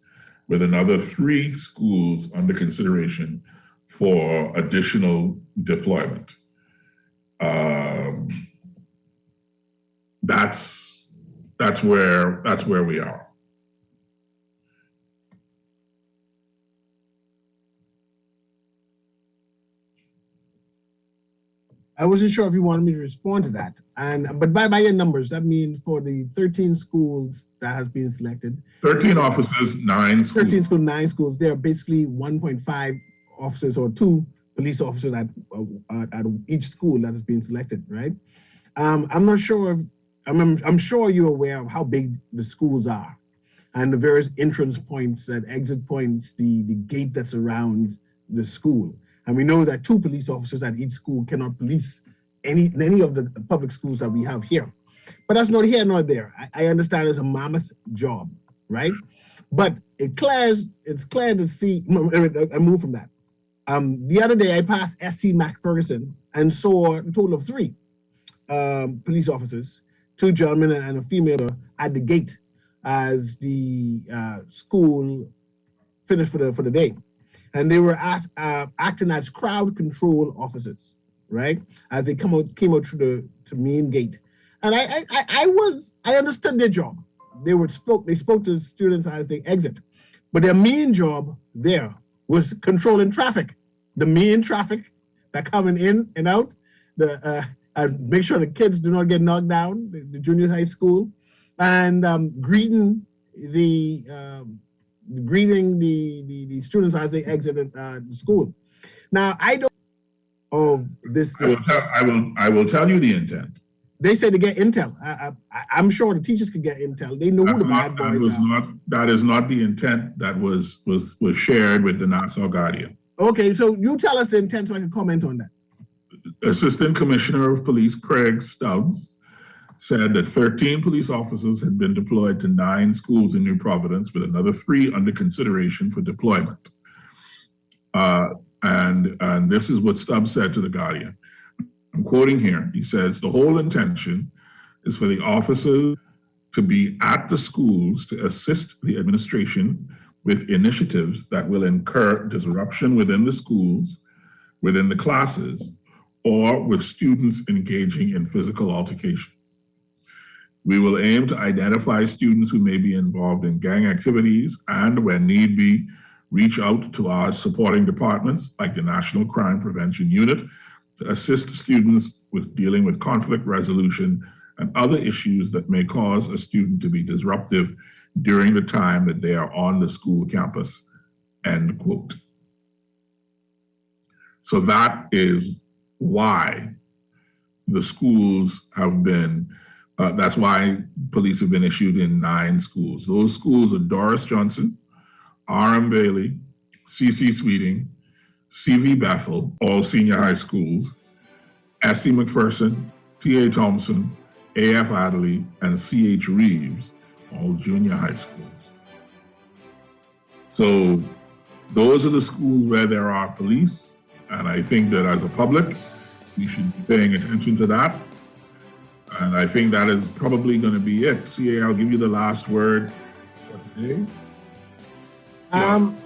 with another 3 schools under consideration for additional deployment. That's where we are. I wasn't sure if you wanted me to respond to that. But by your numbers, that means for the 13 schools that has been selected. 13 officers, 9 schools. 13 schools, 9 schools. There are basically 1.5 officers or 2 police officers at each school that has been selected, right? I'm not sure I'm sure you're aware of how big the schools are and the various entrance points and exit points, the gate that's around the school. And we know that 2 police officers at each school cannot police any of the public schools that we have here. But that's not here nor there. I understand it's a mammoth job, right? But it's clear to see, I move from that. The other day I passed SC Macpherson and saw a total of 3 police officers, 2 gentlemen and a female at the gate as the school finished for the day. And they were acting as crowd control officers, right? As they came out through the main gate. And I understood their job. They spoke to students as they exit. But their main job there was controlling traffic. The main traffic that coming in and out, and make sure the kids do not get knocked down, the junior high school, and greeting the students as they exited the school. Now, I don't of this. I will tell you the intent. They said to get intel. I'm sure the teachers could get intel. They know who the bad boys are. That is not the intent that was shared with the Nassau Guardian. Okay, so you tell us the intent so I can comment on that. Assistant Commissioner of Police Craig Stubbs said that 13 police officers had been deployed to 9 schools in New Providence, with another 3 under consideration for deployment. And this is what Stubbs said to the Guardian. I'm quoting here. He says, the whole intention is for the officers to be at the schools to assist the administration with initiatives that will incur disruption within the schools, within the classes, or with students engaging in physical altercations. We will aim to identify students who may be involved in gang activities and, when need be, reach out to our supporting departments like the National Crime Prevention Unit to assist students with dealing with conflict resolution and other issues that may cause a student to be disruptive during the time that they are on the school campus, end quote. So that is why the schools have been, that's why police have been issued in 9 schools. Those schools are Doris Johnson, R.M. Bailey, C.C. Sweeting, C.V. Bethel, all senior high schools, S.C. McPherson, T.A. Thompson, A.F. Adderley, and C.H. Reeves, all junior high schools. So those are the schools where there are police, and I think that as a public, we should be paying attention to that. And I think that is probably going to be it. CA, I'll give you the last word for today.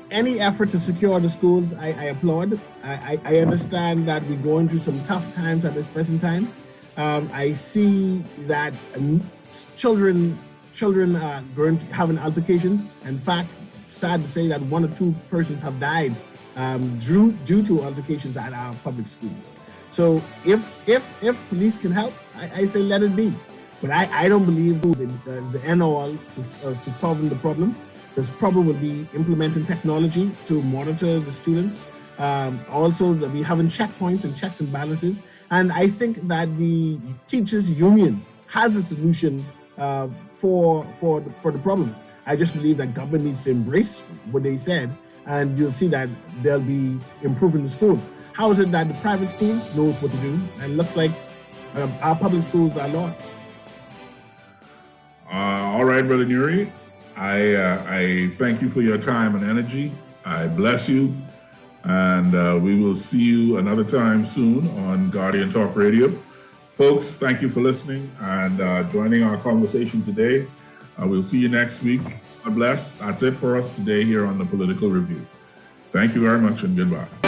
Any effort to secure the schools, I applaud. I understand that we're going through some tough times at this present time. I see that children are having altercations. In fact, sad to say that 1 or 2 persons have died due to altercations at our public schools. So if police can help, I say let it be. But I don't believe it's the end all to solving the problem. This problem will be implementing technology to monitor the students. Also, that we having checkpoints and checks and balances. And I think that the teachers union has a solution for the problems. I just believe that government needs to embrace what they said, and you'll see that they'll be improving the schools. How is it that the private schools knows what to do, and it looks like our public schools are lost? All right, Brother Nuri, I thank you for your time and energy. I bless you, and we will see you another time soon on Guardian Talk Radio. Folks, thank you for listening and joining our conversation today. We'll see you next week. God bless. That's it for us today here on the Political Review. Thank you very much and goodbye.